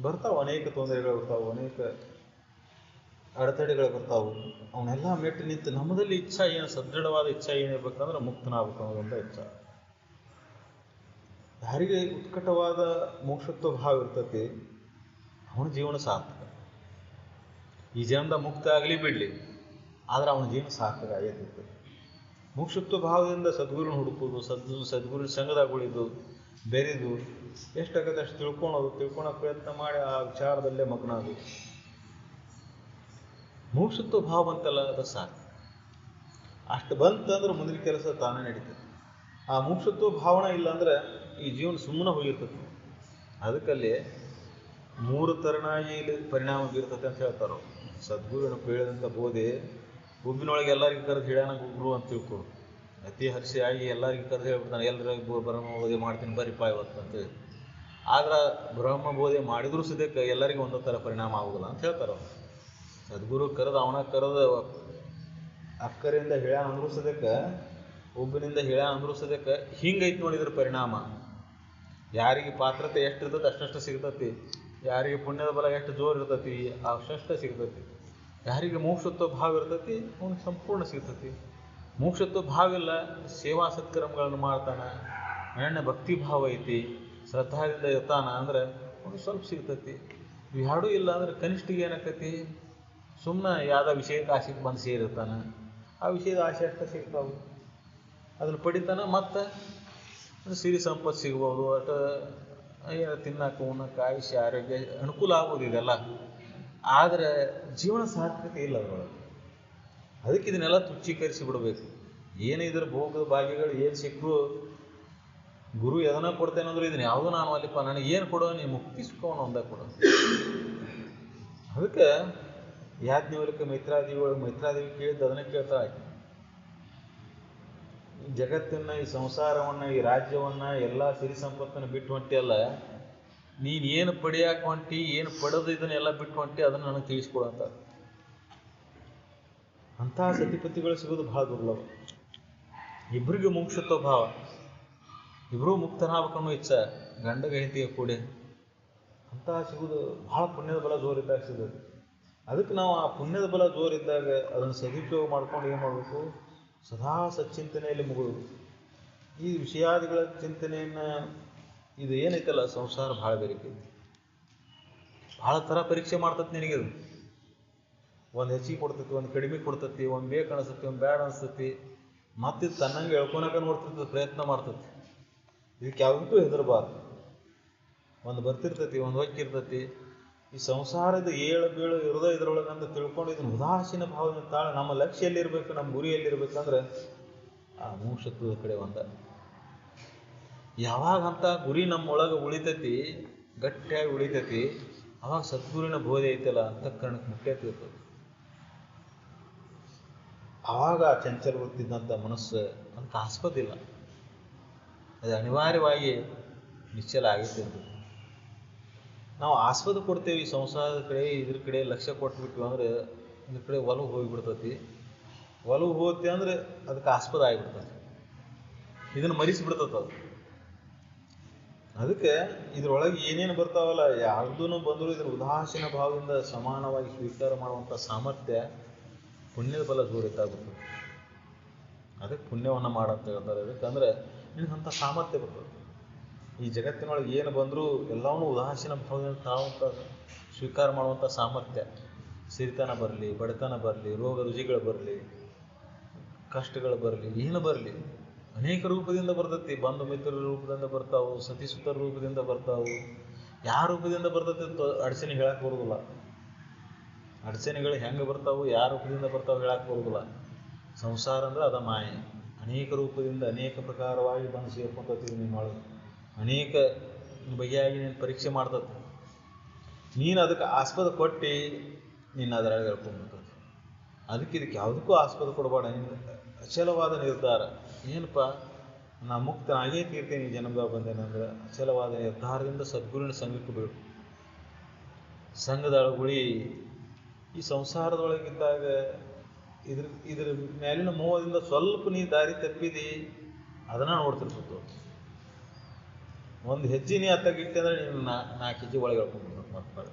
ಬರ್ತಾವೆ ಅನೇಕ ತೊಂದರೆಗಳು ಬರ್ತಾವೆ, ಅನೇಕ ಅಡೆತಡೆಗಳು ಬರ್ತಾವೆ. ಅವನ್ನೆಲ್ಲ ಮೆಟ್ಟು ನಿಂತು ನಮ್ಮದಲ್ಲಿ ಇಚ್ಛಾ ಏನು, ಸದೃಢವಾದ ಇಚ್ಛಾ ಏನಿರ್ಬೇಕಂದ್ರೆ ಮುಕ್ತನಾಗಬೇಕು ಅನ್ನೋದೊಂದು ಇಚ್ಛಾ. ಯಾರಿಗೆ ಉತ್ಕಟವಾದ ಮೋಕ್ಷತ್ವ ಭಾವ ಇರ್ತೈತಿ ಅವನ ಜೀವನ ಸಾರ್ಥಕ. ಈ ಜೀವನದ ಮುಕ್ತ ಆಗಲಿ ಬಿಡಲಿ, ಆದರೆ ಅವನ ಜೀವನ ಸಾರ್ಥಕ ಆಗಿರ್ತೈತಿ. ಮೋಕ್ಷತ್ವ ಭಾವದಿಂದ ಸದ್ಗುರುನ ಹುಡುಕೋದು, ಸದ್ಗುರು ಸಂಘದಾಗ ಉಳಿದು ಬೆರೆದು ಎಷ್ಟಾಗತ್ತೆ ಅಷ್ಟು ತಿಳ್ಕೊಳೋ ಪ್ರಯತ್ನ ಮಾಡಿ ಆ ವಿಚಾರದಲ್ಲೇ ಮಗ್ನಾದು. ಮೋಕ್ಷತ್ವ ಭಾವ ಬಂತಲ್ಲ ಅದು ಸಾಕು. ಅಷ್ಟು ಬಂತಂದ್ರೆ ಮುಂದಿನ ಕೆಲಸ ತಾನೇ ನಡೀತದೆ. ಆ ಮುಕ್ಷತ್ವ ಭಾವನೆ ಇಲ್ಲ ಅಂದ್ರೆ ಈ ಜೀವನ ಸುಮ್ಮನೆ ಹೋಗಿರ್ತದೆ. ಅದಕ್ಕಲ್ಲಿ 3 ತರನಾಗಿ ಇಲ್ಲಿ ಪರಿಣಾಮ ಬೀರ್ತದೆ ಅಂತ ಹೇಳ್ತಾರೆ. ಸದ್ಗುರುವಿನ ಹೇಳಿದಂಥ ಬೋಧೆ ಗುಂಪಿನೊಳಗೆ ಎಲ್ಲರಿಗೂ ಕರೆದು ಹೇಳ್ಯಾನ ಗುರು ಅಂತ ತಿಳ್ಕೊ. ಅತಿ ಹರ್ಷಿಯಾಗಿ ಎಲ್ಲರಿಗೂ ಕರೆದು ಹೇಳ್ಬಿಡ್ತಾನೆ, ಎಲ್ಲರಿಗೂ ಬ್ರಹ್ಮ ಬೋಧೆ ಮಾಡ್ತೀನಿ ಬರೀಪ್ಪ ಇವತ್ತು ಅಂತೇಳಿ. ಆದ್ರೆ ಬ್ರಹ್ಮ ಬೋಧೆ ಮಾಡಿದ್ರೂ ಸದ್ಯಕ್ಕೆ ಎಲ್ಲರಿಗೂ ಒಂದೇ ಥರ ಪರಿಣಾಮ ಆಗೋದಿಲ್ಲ ಅಂತ ಹೇಳ್ತಾರೆ ಅವ್ರು. ಸದ್ಗುರು ಕರೆದು ಅವನ ಕರೆದು ಅಕ್ಕರಿಂದ ಹೇಳ್ಯಾನ ಅಂದ್ರೂ ಸದ್ಯಕ್ಕೆ, ಒಬ್ಬನಿಂದ ಹೇಳ್ಯಾನ ಅಂದ್ರೂ ಸದ್ಯಕ್ಕೆ ಹಿಂಗೈತೆ ನೋಡಿದ್ರ ಪರಿಣಾಮ. ಯಾರಿಗೆ ಪಾತ್ರತೆ ಎಷ್ಟು ಇರ್ತದೆ ಅಷ್ಟಷ್ಟು ಸಿಗ್ತತಿ, ಯಾರಿಗೆ ಪುಣ್ಯದ ಬಲ ಎಷ್ಟು ಜೋರು ಇರ್ತತಿ ಅಷ್ಟು ಸಿಗ್ತತಿ, ಯಾರಿಗೆ ಮೋಕ್ಷತ್ವ ಭಾವ ಇರ್ತತಿ ಅವ್ನಿಗೆ ಸಂಪೂರ್ಣ ಸಿಗ್ತತಿ. ಮೋಕ್ಷತ್ವ ಭಾವ ಇಲ್ಲ, ಸೇವಾ ಸತ್ಕರ್ಮಗಳನ್ನು ಮಾಡ್ತಾನೆ, ಅನನ್ಯ ಭಕ್ತಿ ಭಾವ ಐತಿ, ಶ್ರದ್ಧಾದಿಂದ ಇರ್ತಾನ ಅಂದ್ರೆ ಅವ್ನಿಗೆ ಸ್ವಲ್ಪ ಸಿಗ್ತತಿ. ಇವೆರಡೂ ಇಲ್ಲ ಅಂದ್ರೆ ಕನಿಷ್ಠಿಗೆ ಏನಾಗ್ತೈತಿ, ಸುಮ್ಮನೆ ಯಾವುದೋ ವಿಷಯಕ್ಕೆ ಆಸೆಗೆ ಬಂದು ಸೇರಿರ್ತಾನೆ, ಆ ವಿಷಯದ ಆಸೆ ಅಷ್ಟೇ ಸಿಗ್ತಾವೆ, ಅದನ್ನು ಪಡಿತಾನೆ. ಮತ್ತು ಸಿರಿ ಸಂಪತ್ತು ಸಿಗ್ಬೋದು, ಅಟ ಏನು ತಿನ್ನಕ್ಕೆ ಉಣ್ಣಕ್ಕೆ ಆಯುಷ್ಯ ಆರೋಗ್ಯ ಅನುಕೂಲ ಆಗ್ಬೋದು ಇದೆಲ್ಲ. ಆದರೆ ಜೀವನ ಸಾರ್ಥಕತೆ ಇಲ್ಲ ಅದರೊಳಗೆ. ಅದಕ್ಕೆ ಇದನ್ನೆಲ್ಲ ತುಚ್ಛೀಕರಿಸಿ ಬಿಡಬೇಕು. ಏನು ಇದ್ರ ಭೋಗದ ಭಾಗ್ಯಗಳು ಏನು ಸಿಕ್ಕರು, ಗುರು ಎದನ್ನ ಕೊಡ್ತೇನೆ ಅಂದ್ರೆ ಇದನ್ನು ಯಾವುದೋ ನಾನು ಅಲ್ಲಿಪ್ಪ ನನಗೆ ಏನು ಕೊಡೋ, ನೀನು ಮುಕ್ತಿ ಸುಖವನ್ನು ಒಂದೇ ಕೊಡೋ. ಅದಕ್ಕೆ ಯಾಜ್ಞವಲ್ಕ್ಯ ಮೈತ್ರಾದೇವಿ ಕೇಳಿದ್ದು ಅದನ್ನೇ ಕೇಳ್ತಾಳೆ. ಈ ಜಗತ್ತನ್ನು, ಈ ಸಂಸಾರವನ್ನು, ಈ ರಾಜ್ಯವನ್ನು, ಎಲ್ಲ ಸಿರಿ ಸಂಪತ್ತನ್ನು ಬಿಟ್ಟು ಹೊಂಟಿಯಲ್ಲ, ನೀನು ಏನು ಪಡೆಯಕ್ಕೆ ಹೊಂಟಿ, ಏನು ಪಡೆದು ಇದನ್ನೆಲ್ಲ ಬಿಟ್ಟು ಹೊಂಟಿ ಅದನ್ನು ನನಗೆ ತಿಳಿಸ್ಕೊಡಂತ. ಅಂತಹ ಸತಿಪತಿಗಳು ಸಿಗೋದು ಭಾಳ ದುರ್ಲಭ. ಇಬ್ಬರಿಗೂ ಮೋಕ್ಷತ್ವ ಭಾವ, ಇಬ್ಬರೂ ಮುಕ್ತನಾಗಬೇಕನ್ನೋ ಇಚ್ಛೆ, ಗಂಡ ಹೆಂಡತಿಗೆ ಕೂಡಿ ಅಂತಹ ಸಿಗೋದು ಭಾಳ ಪುಣ್ಯದ ಬಲ ಜೋರಿದ್ದಾಗ ಸಿಗೋದು. ಅದಕ್ಕೆ ನಾವು ಆ ಪುಣ್ಯದ ಬಲ ಜೋರಿದ್ದಾಗ ಅದನ್ನು ಸದುಪಯೋಗ ಮಾಡ್ಕೊಂಡು ಏನು ಮಾಡಬೇಕು, ಸದಾ ಸಚ್ಚಿಂತನೆಯಲ್ಲಿ ಮುಗುವುದು. ಈ ವಿಷಯಾದಿಗಳ ಚಿಂತನೆಯನ್ನು ಇದು ಏನೈತಲ್ಲ ಸಂಸಾರ ಭಾಳ ಬೇರಿಕೈತಿ, ಭಾಳ ಥರ ಪರೀಕ್ಷೆ ಮಾಡ್ತತಿ ನಿನಗೆ. ಒಂದು ಹೆಚ್ಚಿಗೆ ಕೊಡ್ತೈತಿ, ಒಂದು ಕಡಿಮೆ ಕೊಡ್ತೈತಿ, ಒಂದು ಬೇಕು ಅನಿಸ್ತತಿ, ಒಂದು ಬ್ಯಾಡ ಅನಿಸ್ತತಿ, ಮತ್ತು ತನ್ನಂಗೆ ಎಳ್ಕೊಳಕ ನೋಡ್ತಿರ್ತದೆ, ಪ್ರಯತ್ನ ಮಾಡ್ತತಿ. ಇದಕ್ಕೆ ಯಾವತ್ತೂ ಹೆದರಬಾರ್ದು. ಒಂದು ಬರ್ತಿರ್ತೈತಿ, ಒಂದು ಹೊಕ್ಕಿರ್ತೈತಿ. ಈ ಸಂಸಾರದ ಏಳು ಬೀಳು ಇರೋದೇ ಇದರೊಳಗೆ ಅಂತ ತಿಳ್ಕೊಂಡು ಇದನ್ನು ಉದಾಸೀನ ಭಾವನೆ ತಾಳೆ ನಮ್ಮ ಲಕ್ಷ್ಯ ಎಲ್ಲಿರ್ಬೇಕು, ನಮ್ಮ ಗುರಿ ಎಲ್ಲಿರ್ಬೇಕಂದ್ರೆ ಆ ಮೋಕ್ಷತ್ವದ ಕಡೆ ಒಂದ. ಯಾವಾಗಂತ ಗುರಿ ನಮ್ಮೊಳಗೆ ಉಳಿತೈತಿ, ಗಟ್ಟಿಯಾಗಿ ಉಳಿತೈತಿ, ಅವಾಗ ಸದ್ಗುರುವಿನ ಬೋಧೆ ಐತಲ್ಲ ಅಂತಃಕರಣಕ್ಕೆ ಮುಖ್ಯತಿರ್ತದೆ. ಆವಾಗ ಚಂಚಲ ವೃತ್ತಿದ್ದಂಥ ಮನಸ್ಸು ಅಂತ ಆಸ್ಪದಿಲ್ಲ, ಅದು ಅನಿವಾರ್ಯವಾಗಿ ನಿಶ್ಚಲ ಆಗಿರ್ತೈತಿ. ನಾವು ಆಸ್ಪದ ಕೊಡ್ತೇವೆ ಈ ಸಂಸಾರದ ಕಡೆ, ಇದ್ರ ಕಡೆ ಲಕ್ಷ್ಯ ಕೊಟ್ಬಿಟ್ವಿ ಅಂದ್ರೆ ಇದ್ರ ಕಡೆ ಒಲವು ಹೋಗಿಬಿಡ್ತೈತಿ. ಒಲವು ಹೋಗುತ್ತೆ ಅಂದರೆ ಅದಕ್ಕೆ ಆಸ್ಪದ ಆಗಿಬಿಡ್ತೈತಿ, ಇದನ್ನು ಮರಿಸಿಬಿಡ್ತೈತೆ ಅದು. ಅದಕ್ಕೆ ಇದ್ರೊಳಗೆ ಏನೇನು ಬರ್ತಾವಲ್ಲ, ಯಾರ್ದೂ ಬಂದರೂ ಇದ್ರ ಉದಾಸೀನ ಭಾವದಿಂದ ಸಮಾನವಾಗಿ ಸ್ವೀಕಾರ ಮಾಡುವಂಥ ಸಾಮರ್ಥ್ಯ ಪುಣ್ಯದ ಬಲ ಜೋರಿದ್ದಾಗುತ್ತೆ. ಅದಕ್ಕೆ ಪುಣ್ಯವನ್ನು ಮಾಡಂತ ಹೇಳ್ತಾರೆ. ಅದಕ್ಕಂದ್ರೆ ನಿನಗಂಥ ಸಾಮರ್ಥ್ಯ ಬರ್ತದೆ. ಈ ಜಗತ್ತಿನೊಳಗೆ ಏನು ಬಂದರೂ ಎಲ್ಲವನ್ನೂ ಉದಾಸೀನ ಭಾವದಿಂದ ತಾವಂತ ಸ್ವೀಕಾರ ಮಾಡುವಂಥ ಸಾಮರ್ಥ್ಯ, ಸಿರಿತನ ಬರಲಿ, ಬಡತನ ಬರಲಿ, ರೋಗ ರುಜಿಗಳು ಬರಲಿ, ಕಷ್ಟಗಳು ಬರಲಿ, ಏನು ಬರಲಿ, ಅನೇಕ ರೂಪದಿಂದ ಬರ್ತೈತಿ. ಬಂಧು ಮಿತ್ರರ ರೂಪದಿಂದ ಬರ್ತಾವು, ಸತಿಸುತರ ರೂಪದಿಂದ ಬರ್ತಾವು. ಯಾವ ರೂಪದಿಂದ ಬರ್ತೈತಿ ಅಂತ ಅಡಚಣೆ ಹೇಳಕ್ಕೆ ಬರೋದಿಲ್ಲ. ಅಡಚಣೆಗಳು ಹೆಂಗೆ ಬರ್ತಾವು, ಯಾವ ರೂಪದಿಂದ ಬರ್ತಾವೆ ಹೇಳಕ್ಕೆ ಬರೋದಿಲ್ಲ. ಸಂಸಾರ ಅಂದ್ರೆ ಅದ ಮಾಯೆ, ಅನೇಕ ರೂಪದಿಂದ ಅನೇಕ ಪ್ರಕಾರವಾಗಿ ಬಂದು ಸೇರ್ಕೊಂತೈತಿ. ನಿನ್ನೊಳಗೆ ಅನೇಕ ಬಗೆಯಾಗಿ ನೀನು ಪರೀಕ್ಷೆ ಮಾಡ್ತದೆ. ನೀನು ಅದಕ್ಕೆ ಆಸ್ಪದ ಕೊಟ್ಟು ನೀನು ಅದರಾಗ ಹೇಳ್ಕೊಂಡ್ಬಿಡ್ತದೆ. ಇದಕ್ಕೆ ಯಾವುದಕ್ಕೂ ಆಸ್ಪದ ಕೊಡಬೇಡ. ನಿನ್ನ ಅಚಲವಾದ ನಿರ್ಧಾರ ಏನಪ್ಪ, ನಾ ಮುಕ್ತನಾಗೇ ತೀರ್ತೀನಿ ಈ ಜನ್ಮದಾಗ ಬಂದೇನಂದ್ರೆ ಅಚಲವಾದ ನಿರ್ಧಾರದಿಂದ ಸದ್ಗುರುವಿನ ಸಂಘಕ್ಕೆ ಬೀಳು. ಸಂಘದೊಳಗುಳಿ ಈ ಸಂಸಾರದೊಳಗಿದ್ದಾಗ ಇದ್ರ ಮೇಲಿನ ಮೋಹದಿಂದ ಸ್ವಲ್ಪ ನೀ ದಾರಿ ತಪ್ಪಿದಿ, ಅದನ್ನು ನೋಡ್ತಿರ್ತದೆ. ಒಂದು ಹೆಜ್ಜೆ ನೀ ಅತ್ತಾಗಿಟ್ಟೆ ಅಂದರೆ ನೀನು 4 ಹೆಜ್ಜೆ ಒಳಗೆ ಹೇಳ್ಕೊಂಡ್ಬಿಡ್ಬೇಕು. ಮತ್ತೆ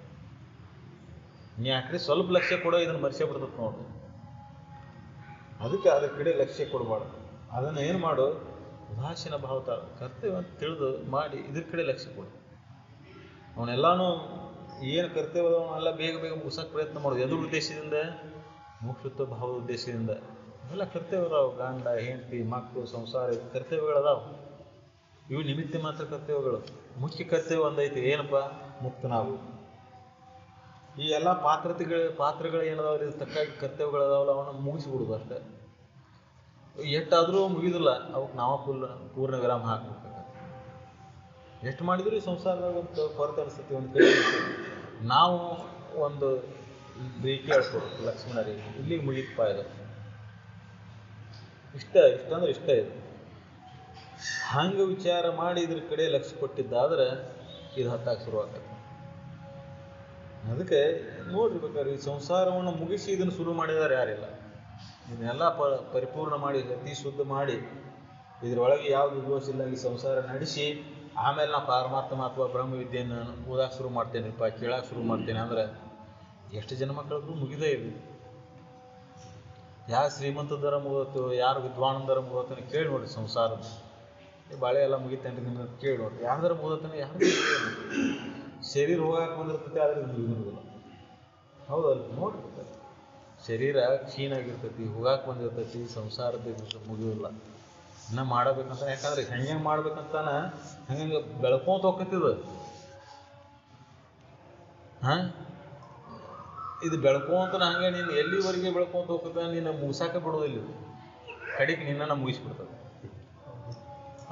ನೀ ಆ ಕಡೆ ಸ್ವಲ್ಪ ಲಕ್ಷ್ಯ ಕೊಡೋ, ಇದನ್ನು ಮರ್ಸೇ ಬಿಡ್ತದೆ ನೋಡು. ಅದಕ್ಕೆ ಅದ್ರ ಕಡೆ ಲಕ್ಷ್ಯ ಕೊಡಬಾರ್ದು. ಅದನ್ನು ಏನು ಮಾಡು, ಉದಾಸೀನ ಭಾವ ಕರ್ತವ್ಯ ಅಂತ ತಿಳಿದು ಮಾಡಿ ಇದ್ರ ಕಡೆ ಲಕ್ಷ್ಯ ಕೊಡು. ಅವನ್ನೆಲ್ಲಾನು ಏನು ಕರ್ತವ್ಯ ಅವನ್ನೆಲ್ಲ ಬೇಗ ಬೇಗ ಮುಗಿಸೋಕೆ ಪ್ರಯತ್ನ ಮಾಡೋದು. ಎದುರು ಉದ್ದೇಶದಿಂದ, ಮೋಕ್ಷತ್ವ ಭಾವದ ಉದ್ದೇಶದಿಂದ ಎಲ್ಲ ಕರ್ತವ್ಯ ಅದಾವೆ. ಗಂಡ ಹೆಂಡತಿ ಮಕ್ಕಳು ಸಂಸಾರ ಕರ್ತವ್ಯಗಳದಾವೆ. ಇವು ನಿಮಿತ್ತ ಮಾತ್ರ ಕರ್ತವ್ಯಗಳು. ಮುಖ್ಯ ಕರ್ತವ್ಯ ಒಂದೈತಿ, ಏನಪ್ಪ, ಮುಕ್ತನಾಗು. ಈ ಎಲ್ಲ ಪಾತ್ರಗಳು ಏನದಾವಲ್ಲ, ಇದು ತಕ್ಕಾಗಿ ಕರ್ತವ್ಯಗಳದಾವಲ್ಲ, ಅವನ್ನ ಮುಗಿಸ್ಬಿಡುದು ಅಷ್ಟೇ. ಎಷ್ಟಾದರೂ ಮುಗಿದಿಲ್ಲ, ಅವಕ್ಕೆ ನಾವು ಪೂರ್ಣ ವಿರಾಮ ಹಾಕ್ಬೇಕಾಗತ್ತೆ. ಎಷ್ಟು ಮಾಡಿದ್ರು ಈ ಸಂಸಾರದಾಗ ಒಂದು ಕೊರತೆ ಅನಿಸ್ತೈತಿ. ಒಂದು ಕಡೆ ನಾವು ಒಂದು ರೀತಿ ಹೇಳ್ಕೊಡು ಲಕ್ಷ್ಮಣರಿಗೆ, ಇಲ್ಲಿಗೆ ಮುಗಿತಪ್ಪ ಇದು, ಇಷ್ಟಂದ್ರೆ ಇಷ್ಟ ಇದೆ. ಹಂಗೆ ವಿಚಾರ ಮಾಡಿ ಇದ್ರ ಕಡೆ ಲಕ್ಷ್ಯ ಕೊಟ್ಟಿದ್ದಾದ್ರೆ ಇದು ಹತ್ತಾಗಿ ಶುರುವಾಗತ್ತೆ. ಅದಕ್ಕೆ ನೋಡಿರ್ಬೇಕಾದ್ರೆ ಈ ಸಂಸಾರವನ್ನು ಮುಗಿಸಿ ಇದನ್ನು ಶುರು ಮಾಡಿದಾರೆ ಯಾರಿಲ್ಲ. ಇದನ್ನೆಲ್ಲ ಪರಿಪೂರ್ಣ ಮಾಡಿ ಅತಿ ಶುದ್ಧ ಮಾಡಿ ಇದರೊಳಗೆ ಯಾವುದು ದೋಷ ಇಲ್ಲ ಈ ಸಂಸಾರ ನಡೆಸಿ ಆಮೇಲೆ ನಾ ಪಾರಮಾತ್ಮ ಅಥವಾ ಬ್ರಹ್ಮವಿದ್ಯೆಯನ್ನು ಓದಾಕ ಶುರು ಮಾಡ್ತೇನೆಪ್ಪ, ಕೇಳಕ್ಕೆ ಶುರು ಮಾಡ್ತೇನೆ ಅಂದ್ರೆ ಎಷ್ಟು ಜನ ಮಕ್ಕಳಿಗೂ ಮುಗಿದೇ ಇರಲಿ. ಯಾರು ಶ್ರೀಮಂತದರ ಮುಗಿದತ್ತು, ಯಾರು ವಿದ್ವಾನಂದರ ಮುಗಿದತ್ತನ ಕೇಳಿ ನೋಡಿ. ಸಂಸಾರದ ಬಾಳೆ ಎಲ್ಲ ಮುಗಿತೇನೆ ನಿಮ್ಗೆ ಕೇಳಿ ನೋಡಿ. ಯಾರ್ದಾರ ಮುಗಿದತ್ತನ ಯಾರು ಶರೀರ ಹೋಗಕ್ಕೆ ಬಂದಿರ್ತೈತಿ, ಆದರೆ ಮುಗಿದಿರೋದಿಲ್ಲ. ಹೌದಲ್ಲ, ನೋಡ್ರಿ, ಶರೀರ ಕ್ಷೀಣ ಆಗಿರ್ತೈತಿ, ಹೋಗಕ್ಕೆ ಬಂದಿರ್ತೈತಿ, ಸಂಸಾರದ ಮುಗಿದಿಲ್ಲ. ಇನ್ನು ಮಾಡಬೇಕಂತ, ಯಾಕಂದ್ರೆ ಹೆಂಗೆ ಮಾಡ್ಬೇಕಂತಾನ ಹಂಗೆ ಬೆಳ್ಕೊಂತ ಹೋಗ್ತಿದ. ಇದು ಬೆಳ್ಕೊಂತ ಹಂಗೆ ನೀನು ಎಲ್ಲಿವರೆಗೆ ಬೆಳ್ಕೊಂತ ಹೋಗ್ತದ, ನೀನು ಮುಗಿಸಾಕ ಬಿಡೋದಿಲ್ಲ. ಕಡೆಗೆ ನಿನ್ನ ಮುಗಿಸ್ಬಿಡ್ತದೆ.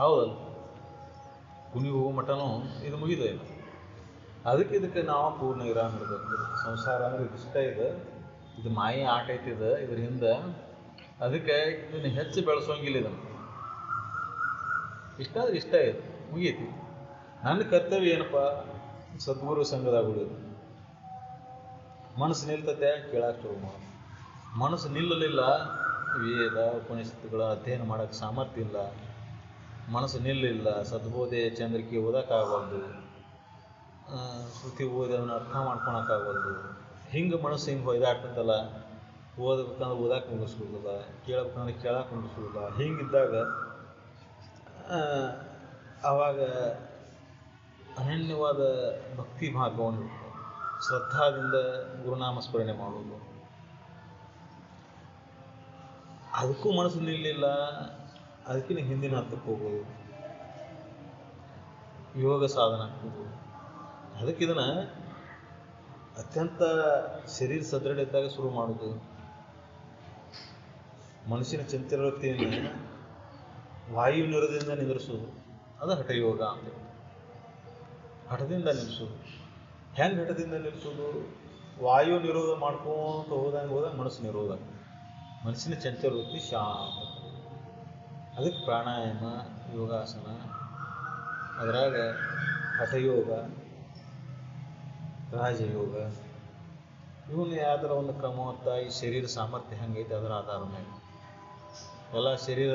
ಹೌದಲ್ಲ, ಕುನಿ ಹೋಗೋ ಮಟನೂ ಇದು ಮುಗಿದ ಇಲ್ಲ. ಇದಕ್ಕೆ ನಾವು ಪೂರ್ಣ ವಿರಾಮ ಇರಬೇಕು. ಸಂಸಾರ ಅಂದ್ರೆ ಇಷ್ಟ ಇದೆ, ಇದು ಮಾಯಿ ಆಟ ಐತಿದೆ ಇದ್ರ ಹಿಂದೆ. ಅದಕ್ಕೆ ಇದನ್ನು ಹೆಚ್ಚು ಬೆಳೆಸೋಂಗಿಲ್ಲ. ಇದನ್ನು ಇಷ್ಟ ಅಂದ್ರೆ ಇಷ್ಟ ಇದೆ, ಮುಗೀತಿ. ನನ್ನ ಕರ್ತವ್ಯ ಏನಪ್ಪ, ಸದ್ಗುರು ಸಂಘದಾಗ ಉಳಿಯೋದು. ಮನಸ್ಸು ನಿಲ್ತತೆ, ಕೇಳಕ್ಕೆ ಶುರು ಮಾಡು. ಮನಸ್ಸು ನಿಲ್ಲಲಿಲ್ಲ, ವೇದ ಉಪನಿಷತ್ತುಗಳ ಅಧ್ಯಯನ ಮಾಡೋಕ್ಕೆ ಸಾಮರ್ಥ್ಯ ಇಲ್ಲ. ಮನಸ್ಸು ನಿಲ್ಲಿಲ್ಲ, ಸದ್ಬೋಧೆ ಚಂದ್ರಿಕೆ ಓದೋಕ್ಕಾಗಬಾರ್ದು, ಶ್ರುತಿ ಓದಿ ಅದನ್ನು ಅರ್ಥ ಮಾಡ್ಕೊಳಕ್ಕಾಗಬಾರ್ದು. ಹಿಂಗೆ ಮನಸ್ಸು ಹಿಂಗೆ ಹೊಯ್ದಾಡ್ತಂತಲ್ಲ, ಓದಬೇಕಂದ್ರೆ ಓದಕ್ಕೆ ಮುಗಿಸ್ಬೋದಿಲ್ಲ, ಕೇಳಬೇಕಂದ್ರೆ ಕೇಳಕ್ಕೆ ಮುಗಿಸ್ಬೋದಿಲ್ಲ. ಹಿಂಗಿದ್ದಾಗ ಆವಾಗ ಅನನ್ಯವಾದ ಭಕ್ತಿ ಭಾಗವನ್ನು ಶ್ರದ್ಧಾದಿಂದ ಗುರುನಾಮ ಸ್ಮರಣೆ ಮಾಡೋದು. ಅದಕ್ಕೂ ಮನಸ್ಸು ನಿಲ್ಲಿಲ್ಲ, ಅದಕ್ಕಿಂತ ಹಿಂದಿನ ಹತ್ತಕ್ಕೆ ಹೋಗೋದು, ಯೋಗ ಸಾಧನ ಆಗ್ಬೋದು. ಅದಕ್ಕೆ ಇದನ್ನು ಅತ್ಯಂತ ಶರೀರ ಸದೃಢ ಇದ್ದಾಗ ಶುರು ಮಾಡೋದು. ಮನಸ್ಸಿನ ಚಂಚಲತೆಯನ್ನು ವಾಯು ನಿರೋಧದಿಂದ ನಿಂದಿರಿಸೋದು, ಅದು ಹಠಯೋಗ ಅಂತ. ಹಠದಿಂದ ನಿಲ್ಲಿಸೋದು. ಹೆಂಗೆ ಹಠದಿಂದ ನಿಲ್ಲಿಸೋದು? ವಾಯು ನಿರೋಧ ಮಾಡ್ಕೊಂತ ಹೋದಾಗ ಮನಸ್ಸು ನಿರೋಧ, ಮನಸ್ಸಿನ ಚಂಚಲವೃತ್ತಿ ಶಾಂತ. ಅದಕ್ಕೆ ಪ್ರಾಣಾಯಾಮ, ಯೋಗಾಸನ, ಅದರಾಗ ಹಠಯೋಗ, ರಾಜಯೋಗ, ಇವನು ಯಾವ್ದಾರ ಒಂದು ಕ್ರಮವತ್ತ ಈ ಶರೀರ ಸಾಮರ್ಥ್ಯ ಹೆಂಗೈತೆ ಅದರ ಆಧಾರದ ಮೇಲೆ. ಎಲ್ಲ ಶರೀರ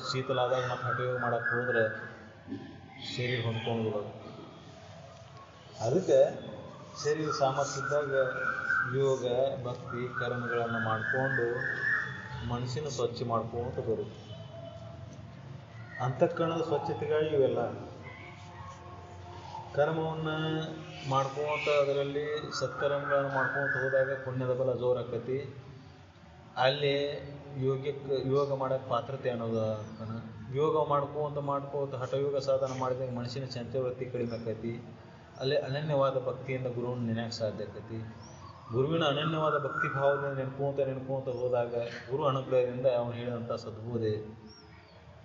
ಶೀತಲ ಆದಾಗ ಮತ್ತು ಹಠಯೋಗ ಮಾಡಕ್ಕೆ ಹೋದ್ರೆ ಶರೀರ ಹೊಂದ್ಕೊಂಡು. ಅದಕ್ಕೆ ಶರೀರ ಸಾಮರ್ಥ್ಯ ಇದ್ದಾಗ ಯೋಗ ಭಕ್ತಿ ಕರ್ಮಗಳನ್ನು ಮಾಡಿಕೊಂಡು ಮನಸ್ಸಿನ ಸ್ವಚ್ಛ ಮಾಡ್ಕೊಂತ ಬರುತ್ತೆ. ಅಂತಃಕರಣದ ಸ್ವಚ್ಛತೆಗಾಗಿ ಇವೆಲ್ಲ ಕರ್ಮವನ್ನು ಮಾಡ್ಕೊಂತ, ಅದರಲ್ಲಿ ಸತ್ಕರ್ಮಗಳನ್ನು ಮಾಡ್ಕೊಂತ ಹೋದಾಗ ಪುಣ್ಯದ ಬಲ ಜೋರಾಕತಿ. ಅಲ್ಲಿ ಯೋಗ ಮಾಡೋಕ್ಕೆ ಪಾತ್ರತೆ ಅನ್ನೋದು ಅನ್ಕಣ. ಯೋಗ ಮಾಡ್ಕೋತ ಹಠಯೋಗ ಸಾಧನ ಮಾಡಿದಾಗ ಮನಸ್ಸಿನ ಚಂಚಲವೃತ್ತಿ ಕಡಿಮೆ ಆಕೈತಿ. ಅಲ್ಲೇ ಅನನ್ಯವಾದ ಭಕ್ತಿಯಿಂದ ಗುರುವನ್ನು ನೆನೆಯಕ್ಕೆ ಸಾಧ್ಯ ಆಕೈತಿ. ಗುರುವಿನ ಅನನ್ಯವಾದ ಭಕ್ತಿ ಭಾವದಿಂದ ನೆನ್ಕೊಂತ ಹೋದಾಗ ಗುರು ಅನುಗ್ರಹದಿಂದ ಅವನು ಹೇಳಿದಂಥ ಸದ್ಬೋಧೆ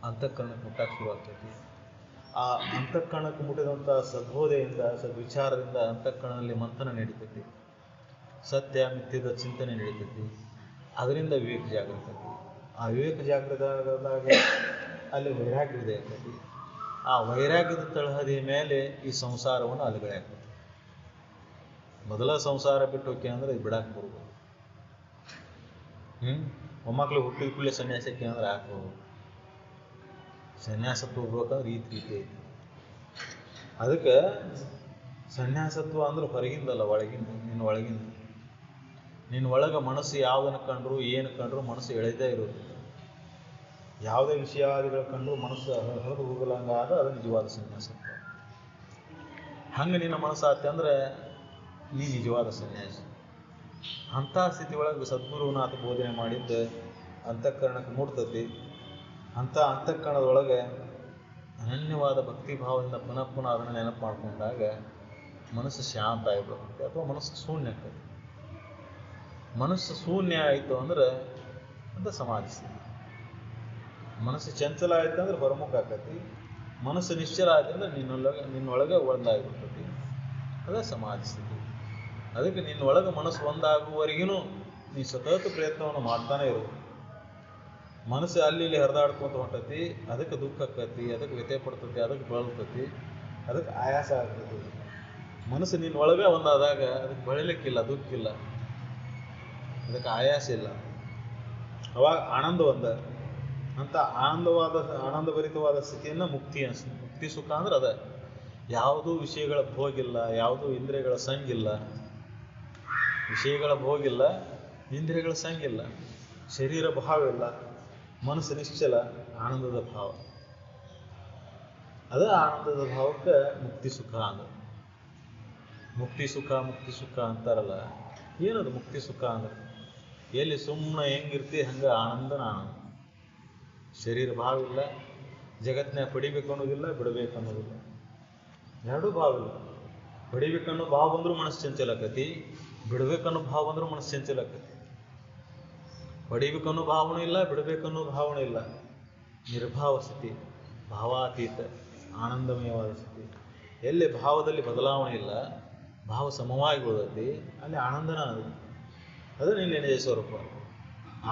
ಅಂತಃಕರಣಕ್ಕೆ ಮುಟ್ಟಕ್ಕೆ ಶುರು ಆಗ್ತೈತಿ. ಆ ಅಂತಃಕರಣಕ್ಕೆ ಮುಟ್ಟಿದಂಥ ಸದ್ಬೋಧೆಯಿಂದ, ಸದ್ವಿಚಾರದಿಂದ ಅಂತಃಕರಣದಲ್ಲಿ ಮಂಥನ ನಡೀತೈತಿ, ಸತ್ಯ ಮಿಥ್ಯದ ಚಿಂತನೆ ನಡೀತೈತಿ. ಅದರಿಂದ ವಿವೇಕ ಜಾಗೃತ ಆಕೈತಿ. ಆ ವಿವೇಕ ಜಾಗೃತ ಆದಾಗ ಅಲ್ಲಿ ವೈರಾಗ್ಯದ ಆಕೈತಿ. ಆ ವೈರಾಗ್ಯದ ತಳಹದಿಯ ಮೇಲೆ ಈ ಸಂಸಾರವನ್ನು ಅಲುಗಡೆ ಆಗ್ತೈತಿ. ಮೊದಲ ಸಂಸಾರ ಬಿಟ್ಟು ಹೋಗಿ ಅಂದ್ರೆ ಇದು ಬಿಡಾಕ್ ಬರ್ಬೋದು. ಮೊಮ್ಮಕ್ಳು ಹುಟ್ಟಿದ ಕೂಡಲೇ ಸನ್ಯಾಸಕ್ಕೆ ಅಂದ್ರೆ ಹಾಕ್ಬೋದು. ಸನ್ಯಾಸತ್ವ ಹೋಗ್ಬೇಕಂದ್ರೆ ರೀತಿ ಐತಿ. ಅದಕ್ಕೆ ಸನ್ಯಾಸತ್ವ ಅಂದ್ರೆ ಹೊರಗಿಂದಲ್ಲ, ಒಳಗಿಂದ. ನಿನ್ನ ಒಳಗೆ ಮನಸ್ಸು ಯಾವುದನ್ನು ಕಂಡ್ರು ಏನು ಕಂಡ್ರು ಮನಸ್ಸು ಎಳೆದೇ ಇರೋದು. ಯಾವುದೇ ವಿಷಯಾದಿಗಳು ಕಂಡ್ರು ಮನಸ್ಸು ಹೊರದು ಹೋಗಲಂಗಾದ ಅದು ನಿಜವಾದ ಸನ್ಯಾಸತ್ವ. ಹಂಗೆ ನಿನ್ನ ಮನಸ್ಸು ಆಯ್ತು ಅಂದ್ರೆ ನೀ ನಿಜವಾದ ಸನ್ಯಾಸಿ. ಅಂಥ ಸ್ಥಿತಿ ಒಳಗೆ ಸದ್ಗುರುನಾಥ ಬೋಧನೆ ಮಾಡಿದ್ದು ಅಂತಃಕರಣಕ್ಕೆ ಮುಟ್ತತಿ. ಅಂಥ ಅಂತಃಕರಣದೊಳಗೆ ಅನನ್ಯವಾದ ಭಕ್ತಿ ಭಾವದಿಂದ ಪುನಃ ಅದನ್ನು ನೆನಪು ಮಾಡ್ಕೊಂಡಾಗ ಮನಸ್ಸು ಶಾಂತ ಆಗಿಬಿಡುತ್ತೆ, ಅಥವಾ ಮನಸ್ಸು ಶೂನ್ಯ ಆಗ್ತದೆ. ಮನಸ್ಸು ಶೂನ್ಯ ಆಯಿತು ಅಂದ್ರೆ ಅಂತ ಸಮಾಧಿ ಸ್ಥಿತಿ. ಮನಸ್ಸು ಚಂಚಲ ಆಯ್ತಂದ್ರೆ ಹೊರಮುಖ ಆಕತಿ, ಮನಸ್ಸು ನಿಶ್ಚಲ ಆಯ್ತಂದ್ರೆ ನಿನ್ನೊಳಗೆ ಒಂದಾಗಿಬಿಡ್ತತಿ. ಅದೇ ಸಮಾಧಿ ಸ್ಥಿತಿ. ಅದಕ್ಕೆ ನಿನ್ನೊಳಗೆ ಮನಸ್ಸು ಒಂದಾಗುವವರೆಗೂ ನೀ ಸತತ ಪ್ರಯತ್ನವನ್ನು ಮಾಡ್ತಾನೆ ಇರು. ಮನಸ್ಸು ಅಲ್ಲಿ ಇಲ್ಲಿ ಹರಿದಾಡ್ಕೊಂತ ಹೊಂಟತಿ, ಅದಕ್ಕೆ ದುಃಖ ಆಕತಿ, ಅದಕ್ಕೆ ವ್ಯಥೆ ಪಡ್ತತಿ, ಅದಕ್ಕೆ ಬಳಲ್ತತಿ, ಅದಕ್ಕೆ ಆಯಾಸ ಆಗ್ತತಿ. ಮನಸ್ಸು ನಿನ್ನೊಳಗೆ ಒಂದಾದಾಗ ಅದಕ್ಕೆ ಬಳಲಿಕ್ಕಿಲ್ಲ, ದುಃಖ ಇಲ್ಲ, ಅದಕ್ಕೆ ಆಯಾಸ ಇಲ್ಲ. ಅವಾಗ ಆನಂದ ಒಂದ ಅಂತ ಆನಂದಭರಿತವಾದ ಸ್ಥಿತಿಯನ್ನು ಮುಕ್ತಿ ಅನಿಸ್ತದೆ. ಮುಕ್ತಿ ಸುಖ ಅಂದ್ರೆ ಅದ. ಯಾವುದೂ ವಿಷಯಗಳ ಭೋಗಿಲ್ಲ, ಯಾವುದೂ ಇಂದ್ರಿಯಗಳ ಸಂಗಿಲ್ಲ, ವಿಷಯಗಳ ಭೋಗಿಲ್ಲ, ಇಂದ್ರಿಯಗಳ ಸಂಗಿಲ್ಲ, ಶರೀರ ಭಾವ ಇಲ್ಲ, ಮನಸ್ಸು ನಿಶ್ಚಲ, ಆನಂದದ ಭಾವ. ಅದ ಆನಂದದ ಭಾವಕ್ಕೆ ಮುಕ್ತಿ ಸುಖ ಅಂದ್ರೆ. ಮುಕ್ತಿ ಸುಖ ಅಂತಾರಲ್ಲ, ಏನದು ಮುಕ್ತಿ ಸುಖ ಅಂದ್ರೆ? ಎಲ್ಲಿ ಸುಮ್ಮನೆ ಹೆಂಗಿರ್ತಿ ಹಂಗೆ ಆನಂದನ ಆನಂದ. ಶರೀರ ಭಾವ ಇಲ್ಲ, ಜಗತ್ತಿನ ಪಡಿಬೇಕು ಅನ್ನೋದಿಲ್ಲ, ಬಿಡಬೇಕು ಅನ್ನೋದಿಲ್ಲ, ಎರಡೂ ಭಾವ ಇಲ್ಲ. ಪಡಿಬೇಕನ್ನೋ ಭಾವ ಬಂದರೂ ಮನಸ್ಸು ಚಂಚಲ ಆಕತಿ, ಬಿಡಬೇಕನ್ನೋ ಭಾವ ಬಂದರೂ ಮನಸ್ಸು ಚಂಚಲ ಆಕತಿ. ಪಡಿಬೇಕನ್ನೋ ಭಾವನೂ ಇಲ್ಲ, ಬಿಡಬೇಕನ್ನೋ ಭಾವನೂ ಇಲ್ಲ. ನಿರ್ಭಾವ ಸ್ಥಿತಿ, ಭಾವಾತೀತ, ಆನಂದಮಯವಾದ ಸ್ಥಿತಿ. ಎಲ್ಲಿ ಭಾವದಲ್ಲಿ ಬದಲಾವಣೆ ಇಲ್ಲ, ಭಾವ ಸಮವಾಗಿ ಉಳಿದತಿ, ಅಲ್ಲಿ ಆನಂದನ ಅದು ನಿನ್ನ ನಿಜ ಸ್ವರೂಪ.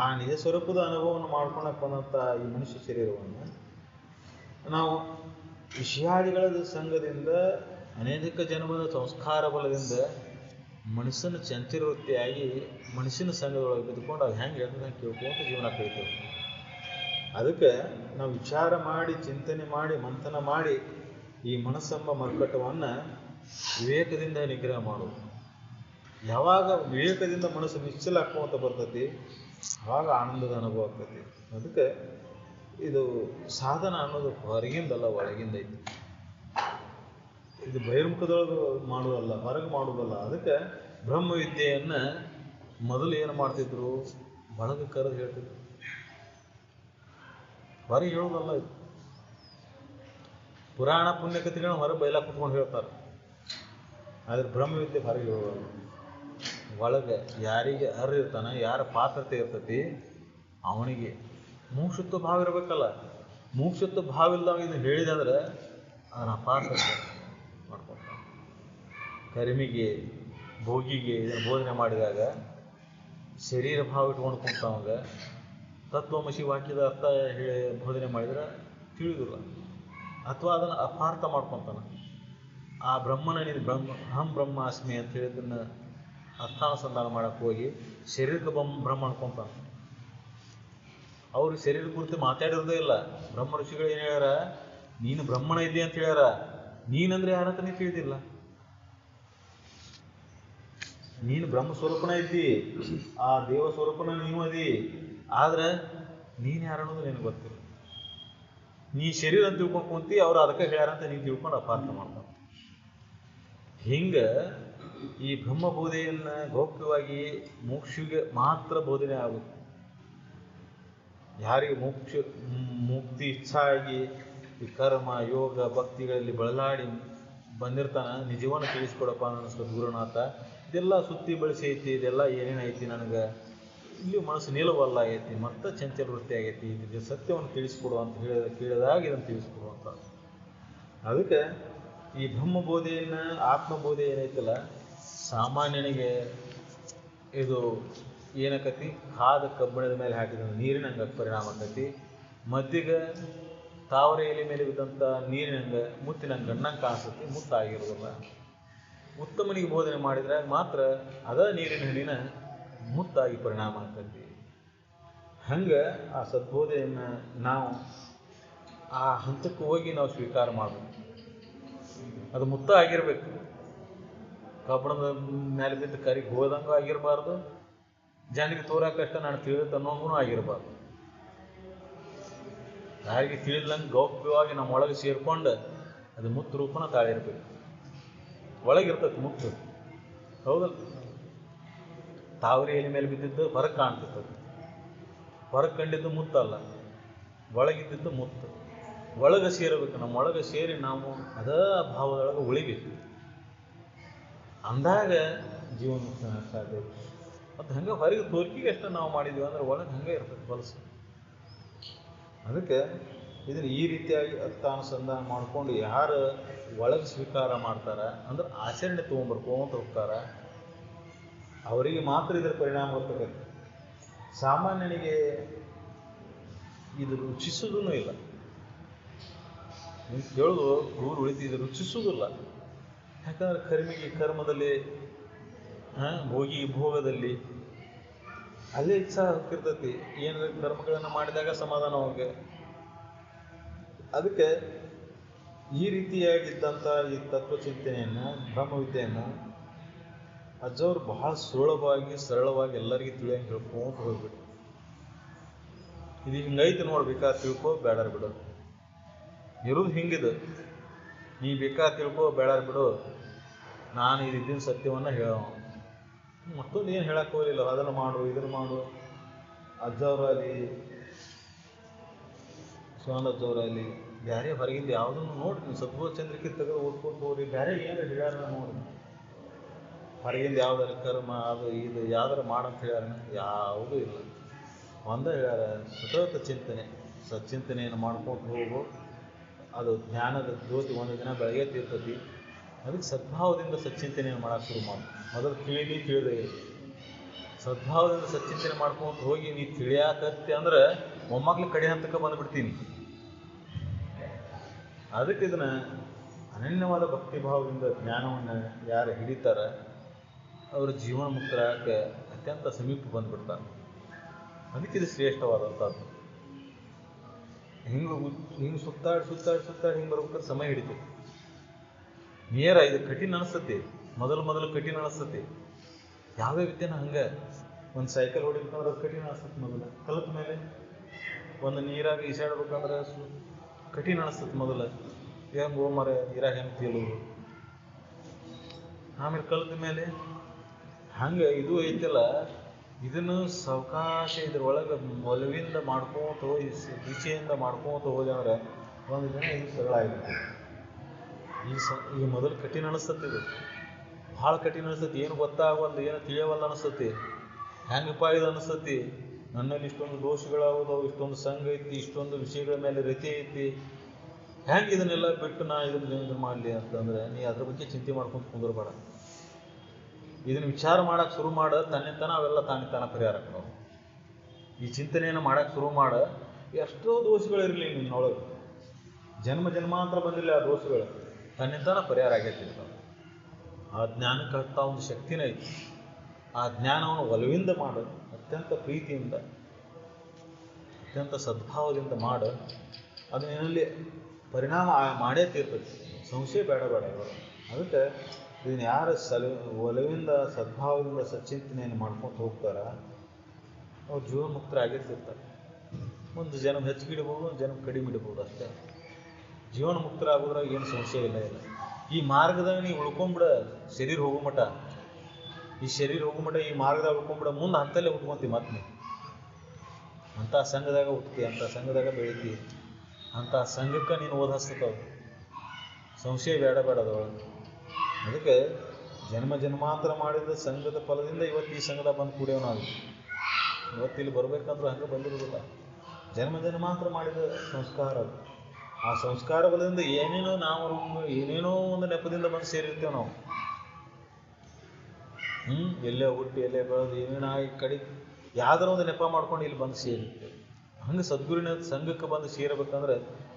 ಆ ನಿಜ ಸ್ವರೂಪದ ಅನುಭವವನ್ನು ಮಾಡ್ಕೊಳಕ್ಕೆ ಬಂದಂಥ ಈ ಮನುಷ್ಯ ಶರೀರವನ್ನು ನಾವು ವಿಷಯಾದಿಗಳ ಸಂಘದಿಂದ ಅನೇಕ ಜನ್ಮದ ಸಂಸ್ಕಾರ ಬಲದಿಂದ ಮನುಷ್ಯನ ಚಂಚಲವೃತ್ತಿಯಾಗಿ ಮನುಷ್ಯನ ಸಂಘದೊಳಗೆ ಬಿದ್ದುಕೊಂಡು ಅದು ಹೆಂಗೆ ಹೇಳ್ತದೆ ಕೇಳ್ಕೊಂತ ಜೀವನ ಕಳಿತೇವೆ. ಅದಕ್ಕೆ ನಾವು ವಿಚಾರ ಮಾಡಿ, ಚಿಂತನೆ ಮಾಡಿ, ಮಂಥನ ಮಾಡಿ ಈ ಮನಸ್ಸೆಂಬ ಮರ್ಕಟವನ್ನು ವಿವೇಕದಿಂದ ನಿಗ್ರಹ ಮಾಡೋದು. ಯಾವಾಗ ವಿವೇಕದಿಂದ ಮನಸ್ಸು ನಿಶ್ಚಲ ಹಾಕುವಂತ ಬರ್ತೈತಿ, ಆವಾಗ ಆನಂದದ ಅನುಭವ ಆಗ್ತೈತಿ. ಅದಕ್ಕೆ ಇದು ಸಾಧನ ಅನ್ನೋದು ಹೊರಗಿಂದಲ್ಲ, ಒಳಗಿಂದ ಐತಿ. ಇದು ಬಹಿರ್ಮುಖದೊಳಗೆ ಮಾಡುವುದಲ್ಲ, ಹೊರಗೆ ಮಾಡುವುದಲ್ಲ. ಅದಕ್ಕೆ ಬ್ರಹ್ಮವಿದ್ಯೆಯನ್ನು ಮೊದಲು ಏನು ಮಾಡ್ತಿದ್ರು, ಒಳಗೆ ಕರೆದು ಹೇಳ್ತಿದ್ರು, ಹೊರಗೆ ಹೇಳೋದಲ್ಲ. ಇದು ಪುರಾಣ ಪುಣ್ಯಕಥೆಗಳನ್ನ ಹೊರಗೆ ಬಯಲ ಕುತ್ಕೊಂಡು ಹೇಳ್ತಾರೆ, ಆದರೆ ಬ್ರಹ್ಮವಿದ್ಯೆ ಹೊರಗೆ ಹೇಳೋದಲ್ಲ. ಒಳಗೆ ಯಾರಿಗೆ ಅರಿರ್ತಾನೆ, ಯಾರ ಪಾತ್ರತೆ ಇರ್ತೈತಿ, ಅವನಿಗೆ ಮುಕ್ಷತ್ವ ಭಾವ ಇರಬೇಕಲ್ಲ. ಮುಕ್ಷತ್ವ ಭಾವ ಇಲ್ಲದವ ಇದನ್ನು ಹೇಳಿದಂದ್ರೆ ಅದನ್ನು ಅಪಾರ್ಥತೆ ಮಾಡ್ಕೊತಾನೆ. ಕರ್ಮಿಗೆ, ಭೋಗಿಗೆ ಇದನ್ನು ಬೋಧನೆ ಮಾಡಿದಾಗ ಶರೀರ ಭಾವ ಇಟ್ಕೊಂಡು ಕುಂತವಾಗ ತತ್ವಮಸಿ ವಾಕ್ಯದ ಅರ್ಥ ಹೇಳಿ ಬೋಧನೆ ಮಾಡಿದ್ರೆ ತಿಳಿದಿಲ್ಲ, ಅಥವಾ ಅದನ್ನು ಅಪಾರ್ಥ ಮಾಡ್ಕೊತಾನೆ. ಆ ಬ್ರಹ್ಮನ ನೀನು ಅಹಂ ಬ್ರಹ್ಮಾಸ್ಮಿ ಅಂತ ಹೇಳಿದ್ದನ್ನು ಅರ್ಥಾನುಸಂಧಾನ ಮಾಡಕ್ಕೆ ಹೋಗಿ ಶರೀರಕ್ಕೆ ಬ್ರಹ್ಮ ಅನ್ಕೊಂತಾನೆ. ಅವರು ಶರೀರ ಕುರಿತು ಮಾತಾಡಿರೋದೇ ಇಲ್ಲ. ಬ್ರಹ್ಮ ಋಷಿಗಳು ಏನು ಹೇಳ್ಯಾರ, ನೀನು ಬ್ರಹ್ಮಣ ಇದ್ದಿ ಅಂತ ಹೇಳ್ಯಾರ. ನೀನಂದ್ರೆ ಯಾರಂತ ನೀನು ತಿಳಿದಿಲ್ಲ. ನೀನು ಬ್ರಹ್ಮ ಸ್ವರೂಪನ ಇದ್ದಿ, ಆ ದೇವ ಸ್ವರೂಪನ ನೀವು ಅದಿ, ಆದ್ರೆ ನೀನು ಯಾರನ್ನೋದು ನಿನಗೆ ಗೊತ್ತಿಲ್ಲ. ನೀ ಶರೀರ ಅಂತ ತಿಳ್ಕೊಂಡು ಕುಂತಿ, ಅವ್ರು ಅದಕ್ಕೆ ಹೇಳ್ಯಾರಂತ ನೀನು ತಿಳ್ಕೊಂಡು ಅಪಾರ್ಥ ಮಾಡ್ತಾನೆ. ಹಿಂಗೆ ಈ ಬ್ರಹ್ಮಬೋಧೆಯನ್ನು ಗೌಪ್ಯವಾಗಿ ಮೋಕ್ಷಿಗೆ ಮಾತ್ರ ಬೋಧನೆ ಆಗುತ್ತೆ. ಯಾರಿಗೆ ಮುಕ್ತಿ ಇಚ್ಛಾ ಆಗಿ ಈ ಕರ್ಮ, ಯೋಗ, ಭಕ್ತಿಗಳಲ್ಲಿ ಬಳಲಾಡಿ ಬಂದಿರ್ತಾನೆ, ನಿಜವನ್ನು ತಿಳಿಸ್ಕೊಡಪ್ಪ ಅನ್ನಿಸ್ತು ಗುರುನಾಥ. ಇದೆಲ್ಲ ಸುತ್ತಿ ಬಳಸಿ ಐತಿ, ಇದೆಲ್ಲ ಏನೇನೈತಿ, ನನಗೆ ಇಲ್ಲಿ ಮನಸ್ಸು ನಿಲುವಲ್ಲ ಐತಿ, ಮತ್ತೆ ಚಂಚಲ ವೃತ್ತಿ ಆಗೈತಿ, ಇದು ಸತ್ಯವನ್ನು ತಿಳಿಸ್ಕೊಡು ಅಂತ ಕೇಳಿದಾಗ ಇದನ್ನು ತಿಳಿಸ್ಕೊಡುವಂಥ. ಅದಕ್ಕೆ ಈ ಬ್ರಹ್ಮಬೋಧೆಯನ್ನು, ಆತ್ಮಬೋಧೆ ಏನೈತಲ್ಲ, ಸಾಮಾನ್ಯನಿಗೆ ಇದು ಏನಕತಿ, ಕಾದ ಕಬ್ಬಿಣದ ಮೇಲೆ ಹಾಕಿದ ನೀರಿನಂಗೆ ಪರಿಣಾಮ ಆಕತಿ. ಮದ್ದಿಗೆ ತಾವರೆ ಎಲೆ ಮೇಲೆ ಬಿದ್ದಂಥ ನೀರಿನಂಗೆ ಮುತ್ತಿನಂಗೆ ಗಣ್ಣಂಗೆ ಕಾಣಿಸ್ತತಿ, ಮುತ್ತಾಗಿರೋದಿಲ್ಲ. ಉತ್ತಮನಿಗೆ ಬೋಧನೆ ಮಾಡಿದ್ರೆ ಮಾತ್ರ ಅದ ನೀರಿನ ಹಣ್ಣಿನ ಮುತ್ತಾಗಿ ಪರಿಣಾಮ ಆಗ್ತೈತಿ. ಹಂಗೆ ಆ ಸದ್ಬೋಧೆಯನ್ನು ನಾವು ಆ ಹಂತಕ್ಕೆ ಹೋಗಿ ನಾವು ಸ್ವೀಕಾರ ಮಾಡಬೇಕು. ಅದು ಮುತ್ತ ಆಗಿರ್ಬೇಕು. ಕಬ್ಬಣದ ಮೇಲೆ ಬಿದ್ದು ಕರಿಗೆ ಹೋದಂಗೂ ಆಗಿರಬಾರ್ದು, ಜನರಿಗೆ ತೋರಾಕಷ್ಟ ನಾನು ತಿಳಿದ ಅನ್ನೋಂಗೂ ಆಗಿರಬಾರ್ದು. ಯಾರಿಗೆ ತಿಳಿದ್ಲಂಗೆ ಗೌಪ್ಯವಾಗಿ ನಮ್ಮ ಒಳಗೆ ಸೇರ್ಕೊಂಡು ಅದು ಮುತ್ತು ರೂಪನ ತಾಳಿರ್ಬೇಕು. ಒಳಗಿರ್ತೈತಿ ಮುತ್ತು, ಹೌದಲ್ಲ? ತಾವರೆ ಎಲೆ ಮೇಲೆ ಬಿದ್ದಿದ್ದು ಹೊರಗೆ ಕಾಣ್ತಿರ್ತದೆ. ಹೊರಗೆ ಕಂಡಿದ್ದು ಮುತ್ತಲ್ಲ, ಒಳಗಿದ್ದಿದ್ದು ಮುತ್ತು. ಒಳಗೆ ಸೇರಬೇಕು, ನಮ್ಮ ಒಳಗೆ ಸೇರಿ ನಾವು ಅದ ಭಾವದೊಳಗೆ ಉಳಿಬೇಕು. ಅಂದಾಗ ಜೀವನ ಮುಕ್ತ ಸಾಧ್ಯ. ಮತ್ತು ಹಂಗೆ ಹೊರಗೆ ತೋರಿಕೆಗೆ ಅಷ್ಟು ನಾವು ಮಾಡಿದ್ವಿ ಅಂದ್ರೆ ಒಳಗೆ ಹಂಗೆ ಇರ್ತದೆ ಹೊಲಸು. ಅದಕ್ಕೆ ಇದನ್ನು ಈ ರೀತಿಯಾಗಿ ಅರ್ಥಾನುಸಂಧಾನ ಮಾಡಿಕೊಂಡು ಯಾರು ಒಳಗೆ ಸ್ವೀಕಾರ ಮಾಡ್ತಾರೆ ಅಂದ್ರೆ ಆಚರಣೆ ತೊಗೊಂಬರ್ಕೊಂತ ಹೋಗ್ತಾರೆ, ಅವರಿಗೆ ಮಾತ್ರ ಇದರ ಪರಿಣಾಮ ಗೊತ್ತಾಗತ್ತೆ. ಸಾಮಾನ್ಯನಿಗೆ ಇದು ರುಚಿಸೋದೂ ಇಲ್ಲ. ನೀವು ಕೇಳೋದು ದೂರ ಉಳಿತು, ಇದು ರುಚಿಸೋದಿಲ್ಲ. ಯಾಕಂದ್ರೆ ಕರ್ಮದಲ್ಲಿ ಭೋಗಿ ಭೋಗದಲ್ಲಿ ಅಲ್ಲೇ ಇಚ್ಛಾ ಹೋಗ್ತಿರ್ತೈತಿ. ಏನಾರ ಕರ್ಮಗಳನ್ನು ಮಾಡಿದಾಗ ಸಮಾಧಾನ ಹೋಗಿ. ಅದಕ್ಕೆ ಈ ರೀತಿಯಾಗಿದ್ದಂಥ ಈ ತತ್ವಚಿಂತನೆಯನ್ನು, ಬ್ರಹ್ಮವಿದ್ಯೆಯನ್ನು ಅಜ್ಜವ್ರು ಬಹಳ ಸುಲಭವಾಗಿ ಸರಳವಾಗಿ ಎಲ್ಲರಿಗೂ ತಿಳಿಯಂಗೆ ಹೇಳ್ಕೊಂತ ಹೋಗ್ಬಿಟ್ಟು, ಇದು ಹಿಂಗೈತೆ ನೋಡಿ, ಬೇಕಾದ್ರೆ ತಿಳ್ಕೊ, ಬೇಡಾರ ಬಿಡು. ಇರೋದು ಹಿಂಗಿದೆ, ನೀ ಬೇಕಾದ್ರೆ ತಿಳ್ಕೊ, ಬೇಡಾರ ಬಿಡು, ನಾನು ಇದಿದ್ದಿನ ಸತ್ಯವನ್ನು ಹೇಳೋ. ಮತ್ತೊಂದು ಏನು ಹೇಳಕ್ಕೆ ಹೋಗಲಿಲ್ಲ, ಅದನ್ನು ಮಾಡು, ಇದನ್ನು ಮಾಡು. ಅಜ್ಜವರಲ್ಲಿ, ಶಿವಾನಂದಜ್ಜವರಲ್ಲಿ ಬೇರೆ ಹೊರಗಿಂದ ಯಾವುದನ್ನು ನೋಡಿ ನೀವು ಸದ್ಗುರು ಚಂದ್ರಿಕೆ ತೆಗೆದು ಓದ್ಕೊಂಡು ಹೋಗ್ರಿ, ಬೇರೆ ಏನು ಹೇಳ್ಯಾರ ನೋಡಿ. ಹೊರಗಿಂದ ಯಾವ್ದಾರ ಕರ್ಮ ಅದು ಇದು ಯಾವ್ದಾರ ಮಾಡಂತ ಹೇಳ್ಯಾರ? ಯಾವುದೂ ಇಲ್ಲ. ಒಂದೇ ಹೇಳ್ಯಾರ, ಸತತ ಚಿಂತನೆ, ಸಚ್ಚಿಂತನೆಯನ್ನು ಮಾಡ್ಕೊಂಡು ಹೋಗು. ಅದು ಜ್ಞಾನದ ಜ್ಯೋತಿ ಒಂದು ದಿನ ಬೆಳಗ್ಗೆ ತೀರ್ತತಿ. ಅದಕ್ಕೆ ಸದ್ಭಾವದಿಂದ ಸಚ್ಚಿಂತನೆಯನ್ನು ಮಾಡೋಕೆ ಶುರು ಮಾಡಿ. ಮೊದಲು ತಿಳಿದೇ ಇರಿ. ಸದ್ಭಾವದಿಂದ ಸಚ್ಚಿಂತನೆ ಮಾಡ್ಕೊಂಡು ಹೋಗಿ ನೀ ತಿಳಿಯಾಕತ್ತೆ ಅಂದ್ರೆ ಮೊಮ್ಮಕ್ಳು ಕಡೆ ಹಂತಕ್ಕೆ ಬಂದುಬಿಡ್ತೀನಿ. ಅದಕ್ಕೆ ಇದನ್ನು ಅನನ್ಯವಾದ ಭಕ್ತಿಭಾವದಿಂದ ಜ್ಞಾನವನ್ನು ಯಾರು ಹಿಡಿತಾರೆ ಅವರ ಜೀವನ ಮುಕ್ತರಾಗಕ್ಕೆ ಅತ್ಯಂತ ಸಮೀಪ ಬಂದುಬಿಡ್ತಾರೆ. ಅದಕ್ಕೆ ಇದು ಶ್ರೇಷ್ಠವಾದಂಥದ್ದು. ಹಿಂಗೆ ಸುತ್ತಾಡಿ ಹಿಂಗೆ ಬರ್ಬೇಕಾದ್ರೆ ಸಮಯ ಹಿಡಿತೈತಿ. ನೇರ ಇದು ಕಠಿಣ ಅನಿಸ್ತತಿ, ಮೊದಲು ಕಠಿಣ ಅನಿಸ್ತತಿ. ಯಾವುದೇ ವಿದ್ಯೆನ ಹಂಗೆ ಒಂದು ಸೈಕಲ್ ಹೊಡಿಬೇಕಂದ್ರೆ ಅದು ಕಠಿಣ ಅನಿಸ್ತತಿ. ಮೊದಲು ಕಲಿತ ಮೇಲೆ ಒಂದು ನೀರಾಗ ಈಸಾಡ್ಬೇಕಂದ್ರೆ ಕಠಿಣ ಅನಿಸ್ತತಿ. ಮೊದಲು ಹೆಂಗೆ ಮರ ನೀರಾಗ ಹೆಂಗೆ ತೇಲುವುದು, ಆಮೇಲೆ ಕಲಿತ ಮೇಲೆ ಹಂಗೆ ಇದು ಐತಿಲ್ಲ. ಇದನ್ನು ಸಾವಕಾಶ ಇದ್ರೊಳಗೆ ಒಲವಿಂದ ಮಾಡ್ಕೋತ ಹೋಗಿ, ರುಚಿಯಿಂದ ಮಾಡ್ಕೋತ ಹೋಗಿ ಅಂದ್ರೆ ಒಂದು ದಿನ ಇದು ಸರಳ ಆಗಿರುತ್ತೆ. ಈಗ ಮೊದಲು ಕಠಿಣ ಅನಿಸ್ತತಿ, ಇದು ಭಾಳ ಕಠಿಣ ಅನಿಸ್ತತಿ. ಏನು ಗೊತ್ತಾಗವಲ್ದು, ಏನು ತಿಳಿಯವಲ್ಲ ಅನಿಸ್ತತಿ. ಹೆಂಗಪ್ಪ ಇದು ಅನಿಸ್ತತಿ, ನನ್ನಲ್ಲಿ ಇಷ್ಟೊಂದು ದೋಷಗಳಾಗೋದವು, ಇಷ್ಟೊಂದು ಸಂಘ ಐತಿ, ಇಷ್ಟೊಂದು ವಿಷಯಗಳ ಮೇಲೆ ರತಿ ಐತಿ, ಹೆಂಗೆ ಇದನ್ನೆಲ್ಲ ಬಿಟ್ಟು ನಾ ಇದನ್ನು ಮಾಡಲಿ ಅಂತಂದರೆ ನೀ ಅದ್ರ ಬಗ್ಗೆ ಚಿಂತೆ ಮಾಡ್ಕೊಂಡು ಕುಂದಿರ್ಬೇಡ. ಇದನ್ನು ವಿಚಾರ ಮಾಡೋಕೆ ಶುರು ಮಾಡ, ತನ್ನಿಂತಾನ ಅವೆಲ್ಲ ತಾನಿತಾನ ಪರಿಹಾರ ಆಗ್ತಾವೆ. ಈ ಚಿಂತನೆಯನ್ನು ಮಾಡೋಕೆ ಶುರು ಮಾಡ. ಎಷ್ಟೋ ದೋಷಗಳಿರಲಿ ನಿನ್ನೊಳಗೆ, ಜನ್ಮಾಂತರ ಬಂದಿಲ್ಲ ಆ ದೋಷಗಳು, ತನ್ನಿಂತಾನ ಪರಿಹಾರ ಆಗೈತಿರ್ತಾವೆ. ಆ ಜ್ಞಾನಕ್ಕೆ ಅಂತ ಒಂದು ಶಕ್ತಿನೇ ಐತಿ. ಆ ಜ್ಞಾನವನ್ನು ಒಲವಿಂದ ಮಾಡು, ಅತ್ಯಂತ ಪ್ರೀತಿಯಿಂದ, ಅತ್ಯಂತ ಸದ್ಭಾವದಿಂದ ಮಾಡು. ಅದು ನಿನ್ನಲ್ಲಿ ಪರಿಣಾಮ ಮಾಡೇ ತೀರ್ತೈತಿ, ಸಂಶಯ ಬೇಡ. ಅದಕ್ಕೆ ಇದನ್ನು ಯಾರು ಒಲವಿಂದ ಸದ್ಭಾವದಿಂದ ಸಚ್ಚಿಂತನೆಯನ್ನು ಮಾಡ್ಕೊಂಡು ಹೋಗ್ತಾರ ಅವ್ರು ಜೀವನ ಮುಕ್ತರಾಗಿರ್ತಿರ್ತಾರೆ. ಒಂದು ಜನ್ಮ ಹೆಚ್ಚಿಗೆ ಇಡ್ಬೋದು, ಒಂದು ಜನ್ಮ ಕಡಿಮೆ ಇಡ್ಬೋದು ಅಷ್ಟೇ. ಜೀವನ ಮುಕ್ತರಾಗೋದ್ರಾಗ ಏನು ಸಂಶಯ ಇಲ್ಲ. ಈ ಮಾರ್ಗದಾಗ ನೀವು ಉಳ್ಕೊಂಬಿಡ, ಶರೀರ ಹೋಗೋ ಮಟ್ಟ, ಈ ಮಾರ್ಗದಾಗ ಉಳ್ಕೊಂಬಿಡ, ಮುಂದೆ ಅಂತಲ್ಲೇ ಉಟ್ಕೊಂತೀವಿ. ಮತ್ತೆ ನೀವು ಅಂಥ ಸಂಘದಾಗ ಹುಟ್ತಿ, ಅಂಥ ಸಂಘದಾಗ ಬೆಳಿತಿ, ಅಂಥ ಸಂಘಕ್ಕೆ ನೀನು ಓದಿಸ್ತವ. ಸಂಶಯ ಬೇಡ ಅದರೊಳಗೆ. ಅದಕ್ಕೆ ಜನ್ಮಾಂತರ ಮಾಡಿದ ಸಂಘದ ಫಲದಿಂದ ಇವತ್ತು ಈ ಸಂಘದ ಬಂದು ಕೂಡೇವು ನಾವು. ಇವತ್ತು ಇಲ್ಲಿ ಬರ್ಬೇಕಂದ್ರೆ ಹಂಗೆ ಬಂದಿರೋದಿಲ್ಲ. ಜನ್ಮಾಂತರ ಮಾಡಿದ ಸಂಸ್ಕಾರ ಅದು. ಆ ಸಂಸ್ಕಾರ ಬಲದಿಂದ ಏನೇನೋ ಒಂದು ನೆಪದಿಂದ ಬಂದು ಸೇರಿರ್ತೇವೆ ನಾವು. ಎಲ್ಲೇ ಹುಟ್ಟಿ ಎಲ್ಲೇ ಬೆಳೆದು ಏನೇನೋ ಈ ಕಡೆ ಯಾವ್ದಾರ ಒಂದು ನೆಪ ಮಾಡ್ಕೊಂಡು ಇಲ್ಲಿ ಬಂದು ಸೇರಿರ್ತೇವೆ. ಹಂಗೆ ಸದ್ಗುರಿನ ಸಂಘಕ್ಕೆ ಬಂದು ಸೇರಬೇಕಂದ್ರೆ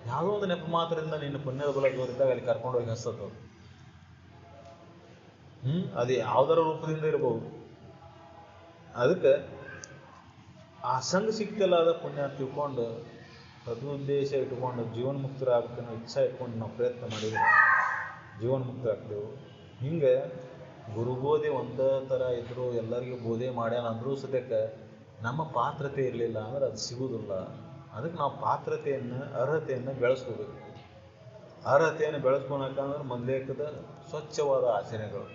ಯಾವುದೋ ಒಂದು ನೆಪ ಮಾತ್ರದಿಂದ ನಿನ್ನ ಪುಣ್ಯದ ಬಲ ಜೋರಿದ್ದಾಗ ಅಲ್ಲಿ ಕರ್ಕೊಂಡೋಗಿ ಹಸ್ತದವು. ಅದು ಯಾವುದರ ರೂಪದಿಂದ ಇರ್ಬೋದು. ಅದಕ್ಕೆ ಆ ಸಂಘ ಸಿಕ್ತಲ್ಲ ಅದ ಪುಣ್ಯ ತಿಳ್ಕೊಂಡು ಸದುದ್ದೇಶ ಇಟ್ಕೊಂಡು ಜೀವನ ಮುಕ್ತರಾಗಬೇಕನ್ನೋ ಇಚ್ಛೆ ಇಟ್ಕೊಂಡು ನಾವು ಪ್ರಯತ್ನ ಮಾಡಿದ್ರೆ ಜೀವನ ಮುಕ್ತರಾಗ್ತೇವೆ. ಹಿಂಗೆ ಗುರುಬೋಧೆ ಒಂದೇ ಥರ ಇದ್ದರೂ ಎಲ್ಲರಿಗೂ ಬೋಧೆ ಮಾಡ್ಯಾನ ಅಂದರೂ ಸದ್ಯಕ್ಕೆ ನಮ್ಮ ಪಾತ್ರತೆ ಇರಲಿಲ್ಲ ಅಂದ್ರೆ ಅದು ಸಿಗೋದಿಲ್ಲ. ಅದಕ್ಕೆ ನಾವು ಅರ್ಹತೆಯನ್ನು ಬೆಳೆಸ್ಕೋಬೇಕು. ಅರ್ಹತೆಯನ್ನು ಬೆಳೆಸ್ಕೊಳಕಂದ್ರೆ ಮೊದಲೇಕದ ಸ್ವಚ್ಛವಾದ ಆಚರಣೆಗಳು,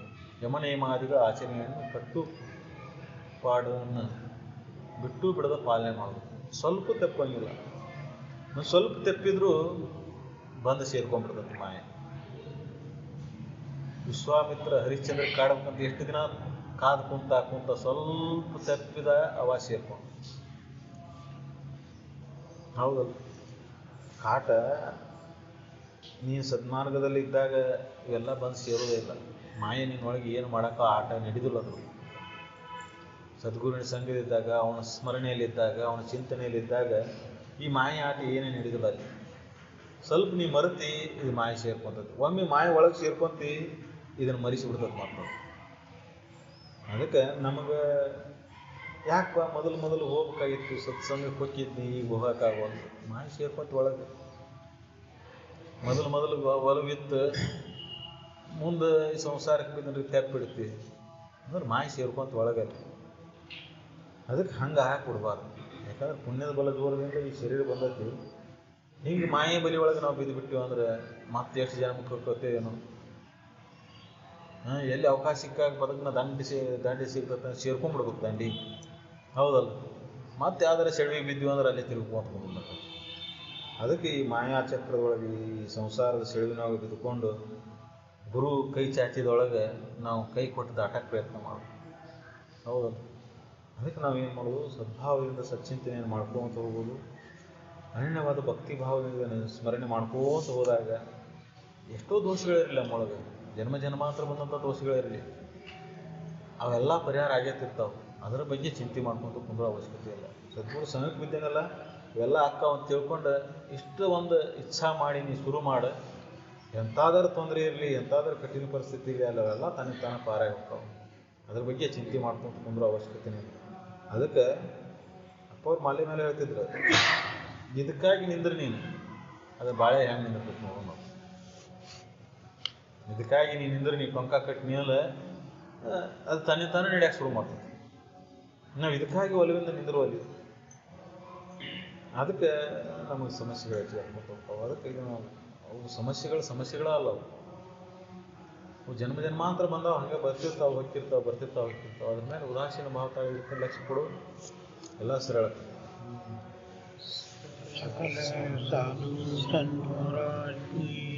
ಯಮನಿಯಮಾದಿಗಳ ಆಚರಣೆಯನ್ನು ಕಟ್ಟುಪಾಡನ್ನು ಬಿಟ್ಟು ಬಿಡದ ಪಾಲನೆ ಮಾಡಬೇಕು. ಸ್ವಲ್ಪ ತಪ್ಪಂಗಿಲ್ಲ, ಸ್ವಲ್ಪ ತಪ್ಪಿದ್ರೂ ಬಂದು ಸೇರ್ಕೊಂಡ್ಬಿಡ್ತದೆ ಮಾಯ. ವಿಶ್ವಾಮಿತ್ರ ಹರಿಶ್ಚಂದ್ರ ಕಾಡ್ಬೇಕಂತ ಎಷ್ಟು ದಿನ ಕಾದು ಕುಂತ ಸ್ವಲ್ಪ ತಪ್ಪಿದ ಅವ ಸೇರ್ಕೊಂಡು. ಹೌದಲ್ಲ? ಕಾಟ ನೀನು ಸದ್ಮಾರ್ಗದಲ್ಲಿ ಇದ್ದಾಗ ಇವೆಲ್ಲ ಬಂದು ಸೇರೋದೇ ಇಲ್ಲ. ಮಾಯೆ ನಿನ್ನೊಳಗೆ ಏನು ಮಾಡೋಕ್ಕೋ ಆಟ ನಡೆದಿಲ್ಲ. ಅದು ಸದ್ಗುರುವಿನ ಸಂಘದಲ್ಲಿದ್ದಾಗ, ಅವನ ಸ್ಮರಣೆಯಲ್ಲಿದ್ದಾಗ, ಅವನ ಚಿಂತನೆಯಲ್ಲಿದ್ದಾಗ ಈ ಮಾಯೆ ಆಟ ಏನೇ ನಡೆದಿಲ್ಲ. ಅಲ್ಲಿ ಸ್ವಲ್ಪ ನೀ ಮರೆತಿ ಇದು ಮಾಯೆ ಸೇರ್ಕೊಂತದ್ದು. ಒಮ್ಮೆ ಮಾಯೆ ಒಳಗೆ ಸೇರ್ಕೊಂತಿ ಇದನ್ನು ಮರಿಸಿಬಿಡ್ತದೆ ಮಾತ್ರ. ಅದಕ್ಕೆ ನಮಗೆ ಯಾಕಪ್ಪ ಮೊದಲು ಹೋಗ್ಬೇಕಾಗಿತ್ತು, ಸತ್ಸಂಗಕ್ಕೆ ಹೋಗಿದ್ನಿ, ಈಗ ಹೋಗೋಕ್ಕಾಗಲ್ಲ. ಮಾಯೆ ಸೇರ್ಕೊಂತ ಒಳಗೆ ಮೊದಲು ಒಲವಿತ್ತು, ಮುಂದೆ ಈ ಸಂಸಾರಕ್ಕೆ ಬಿದ್ದರೆ ತೆಪ್ಪಿಡ್ತೀವಿ ಅಂದ್ರೆ ಮಾಯೆ ಸೇರ್ಕೊಂತ ಒಳಗೆ. ಅದಕ್ಕೆ ಹಂಗೆ ಹಾಕಿಬಿಡ್ಬಾರ್ದು. ಯಾಕಂದ್ರೆ ಪುಣ್ಯದ ಬಲ ಜೋರದಿಂದ ಈ ಶರೀರ ಬಂದೈತಿ. ಹಿಂಗೆ ಮಾಯೆ ಬಲಿ ಒಳಗೆ ನಾವು ಬಿದ್ದು ಬಿಟ್ಟಿವಿ ಅಂದ್ರೆ ಮತ್ತೆ ಎಷ್ಟು ಜನ್ಮಕ್ಕೆ ಹೋಗ್ತೇವೇನೋ. ಎಲ್ಲಿ ಅವಕಾಶ ಸಿಕ್ಕಾಗ ಬದುಕನ್ನ ದಂಡಿ ಸಿಗ್ತದೆ ಸೇರ್ಕೊಂಡ್ಬಿಡ್ಬೇಕು ದಂಡಿ, ಹೌದಲ್ಲ. ಮತ್ತೆ ಯಾವ್ದಾರ ಸೆಳವಿಗೆ ಬಿದ್ದೀವಿ ಅಂದ್ರೆ ಅಲ್ಲೇ ತಿರುಗ್ಕೊಂಡ್ಬಿಡ್ಬೇಕು. ಅದಕ್ಕೆ ಈ ಮಾಯಾಚಕ್ರದೊಳಗೆ, ಈ ಸಂಸಾರದ ಸೆಳವಿನೊಳಗೆ ಬಿದ್ದುಕೊಂಡು ಗುರು ಕೈ ಚಾಚಿದೊಳಗೆ ನಾವು ಕೈ ಕೊಟ್ಟು ದಾಟಕ್ಕೆ ಪ್ರಯತ್ನ ಮಾಡೋದು, ಹೌದಲ್ಲ. ಅದಕ್ಕೆ ನಾವೇನು ಮಾಡೋದು, ಸದ್ಭಾವದಿಂದ ಸಚ್ಚಿಂತನೆಯನ್ನು ಮಾಡ್ಕೊತ ಹೋಗೋದು. ಅನನ್ಯವಾದ ಭಕ್ತಿ ಭಾವದಿಂದ ಸ್ಮರಣೆ ಮಾಡ್ಕೋತ ಹೋದಾಗ ಎಷ್ಟೋ ದೋಷಗಳಿರಲಿಲ್ಲ ನಮ್ಮೊಳಗೆ, ಜನ್ಮಾಂತರ ಬಂದಂಥ ದೋಷಗಳಿರಲಿ, ಅವೆಲ್ಲ ಪರಿಹಾರ ಆಗೇತಿರ್ತಾವೆ. ಅದರ ಬಗ್ಗೆ ಚಿಂತೆ ಮಾಡ್ಕೊಂಡು ಕುಂದ್ರೋ ಅವಶ್ಯಕತೆ ಇಲ್ಲ. ಸದ್ಗುರು ಸಂಘಕ್ಕೆ ಬಿದ್ದೇನಲ್ಲ ಇವೆಲ್ಲ ಅಕ್ಕಾವ ಅಂತ ತಿಳ್ಕೊಂಡು ಇಷ್ಟು ಒಂದು ಇಚ್ಛಾ ಮಾಡಿ ನೀ ಶುರು ಮಾಡು. ಎಂಥಾದರೂ ತೊಂದರೆ ಇರಲಿ, ಎಂಥಾದರೂ ಕಠಿಣ ಪರಿಸ್ಥಿತಿ ಇರಲಿ, ಅವೆಲ್ಲ ತನಗೆ ತಾನೇ ಪಾರಾಗಿ ಹೋಗ್ತಾವೆ. ಅದ್ರ ಬಗ್ಗೆ ಚಿಂತೆ ಮಾಡ್ಕೊಂಡು ಕುಂದ್ರೋ ಅವಶ್ಯಕತೆನೇ ಇಲ್ಲ. ಅದಕ್ಕೆ ಅಪ್ಪವ್ರು ಮಾಲೆ ಮೇಲೆ ಹೇಳ್ತಿದ್ರು, ಇದಕ್ಕಾಗಿ ನಿಂದ್ರೆ ನೀನು ಅದು ಬಾಳೆ ಹೆಂಗೆ ನಿಂದಿರ್ತೈತೆ ನೋಡು. ನಾವು ಇದಕ್ಕಾಗಿ ನೀನು ನಿಂದ್ರೆ ನೀ ಟೊಂಕ ಕಟ್ಟಿ ಮೇಲೆ ಅದು ತಾನೇ ನಡೆಯಕ್ಕೆ ಶುರು ಮಾಡ್ತದೆ. ನಾವು ಇದಕ್ಕಾಗಿ ಒಲವಿಂದ ನಿಂದ್ರು ಒಲಿ, ಅದಕ್ಕೆ ನಮಗೆ ಸಮಸ್ಯೆಗಳು ಹೆಚ್ಚಿಗೆ ಆಗ್ಬಿಟ್ಟು ಹೋಗ್ತಾವೆ. ಅದಕ್ಕೆ ಈಗ ನಾವು ಅವು ಸಮಸ್ಯೆಗಳೇ ಅಲ್ಲ. ಅವು ಜನ್ಮಾಂತರ ಬಂದಾವ, ಹಂಗೆ ಬರ್ತಿರ್ತಾವೆ ಹೋಗ್ತಿರ್ತಾವೆ. ಅದ್ರ ಮೇಲೆ ಉದಾಸೀನ ಭಾವ ಇದಕ್ಕೆ ಲಕ್ಷ್ಯ ಕೊಡು, ಎಲ್ಲ ಸರಳ. सकल साधु संत महाराज की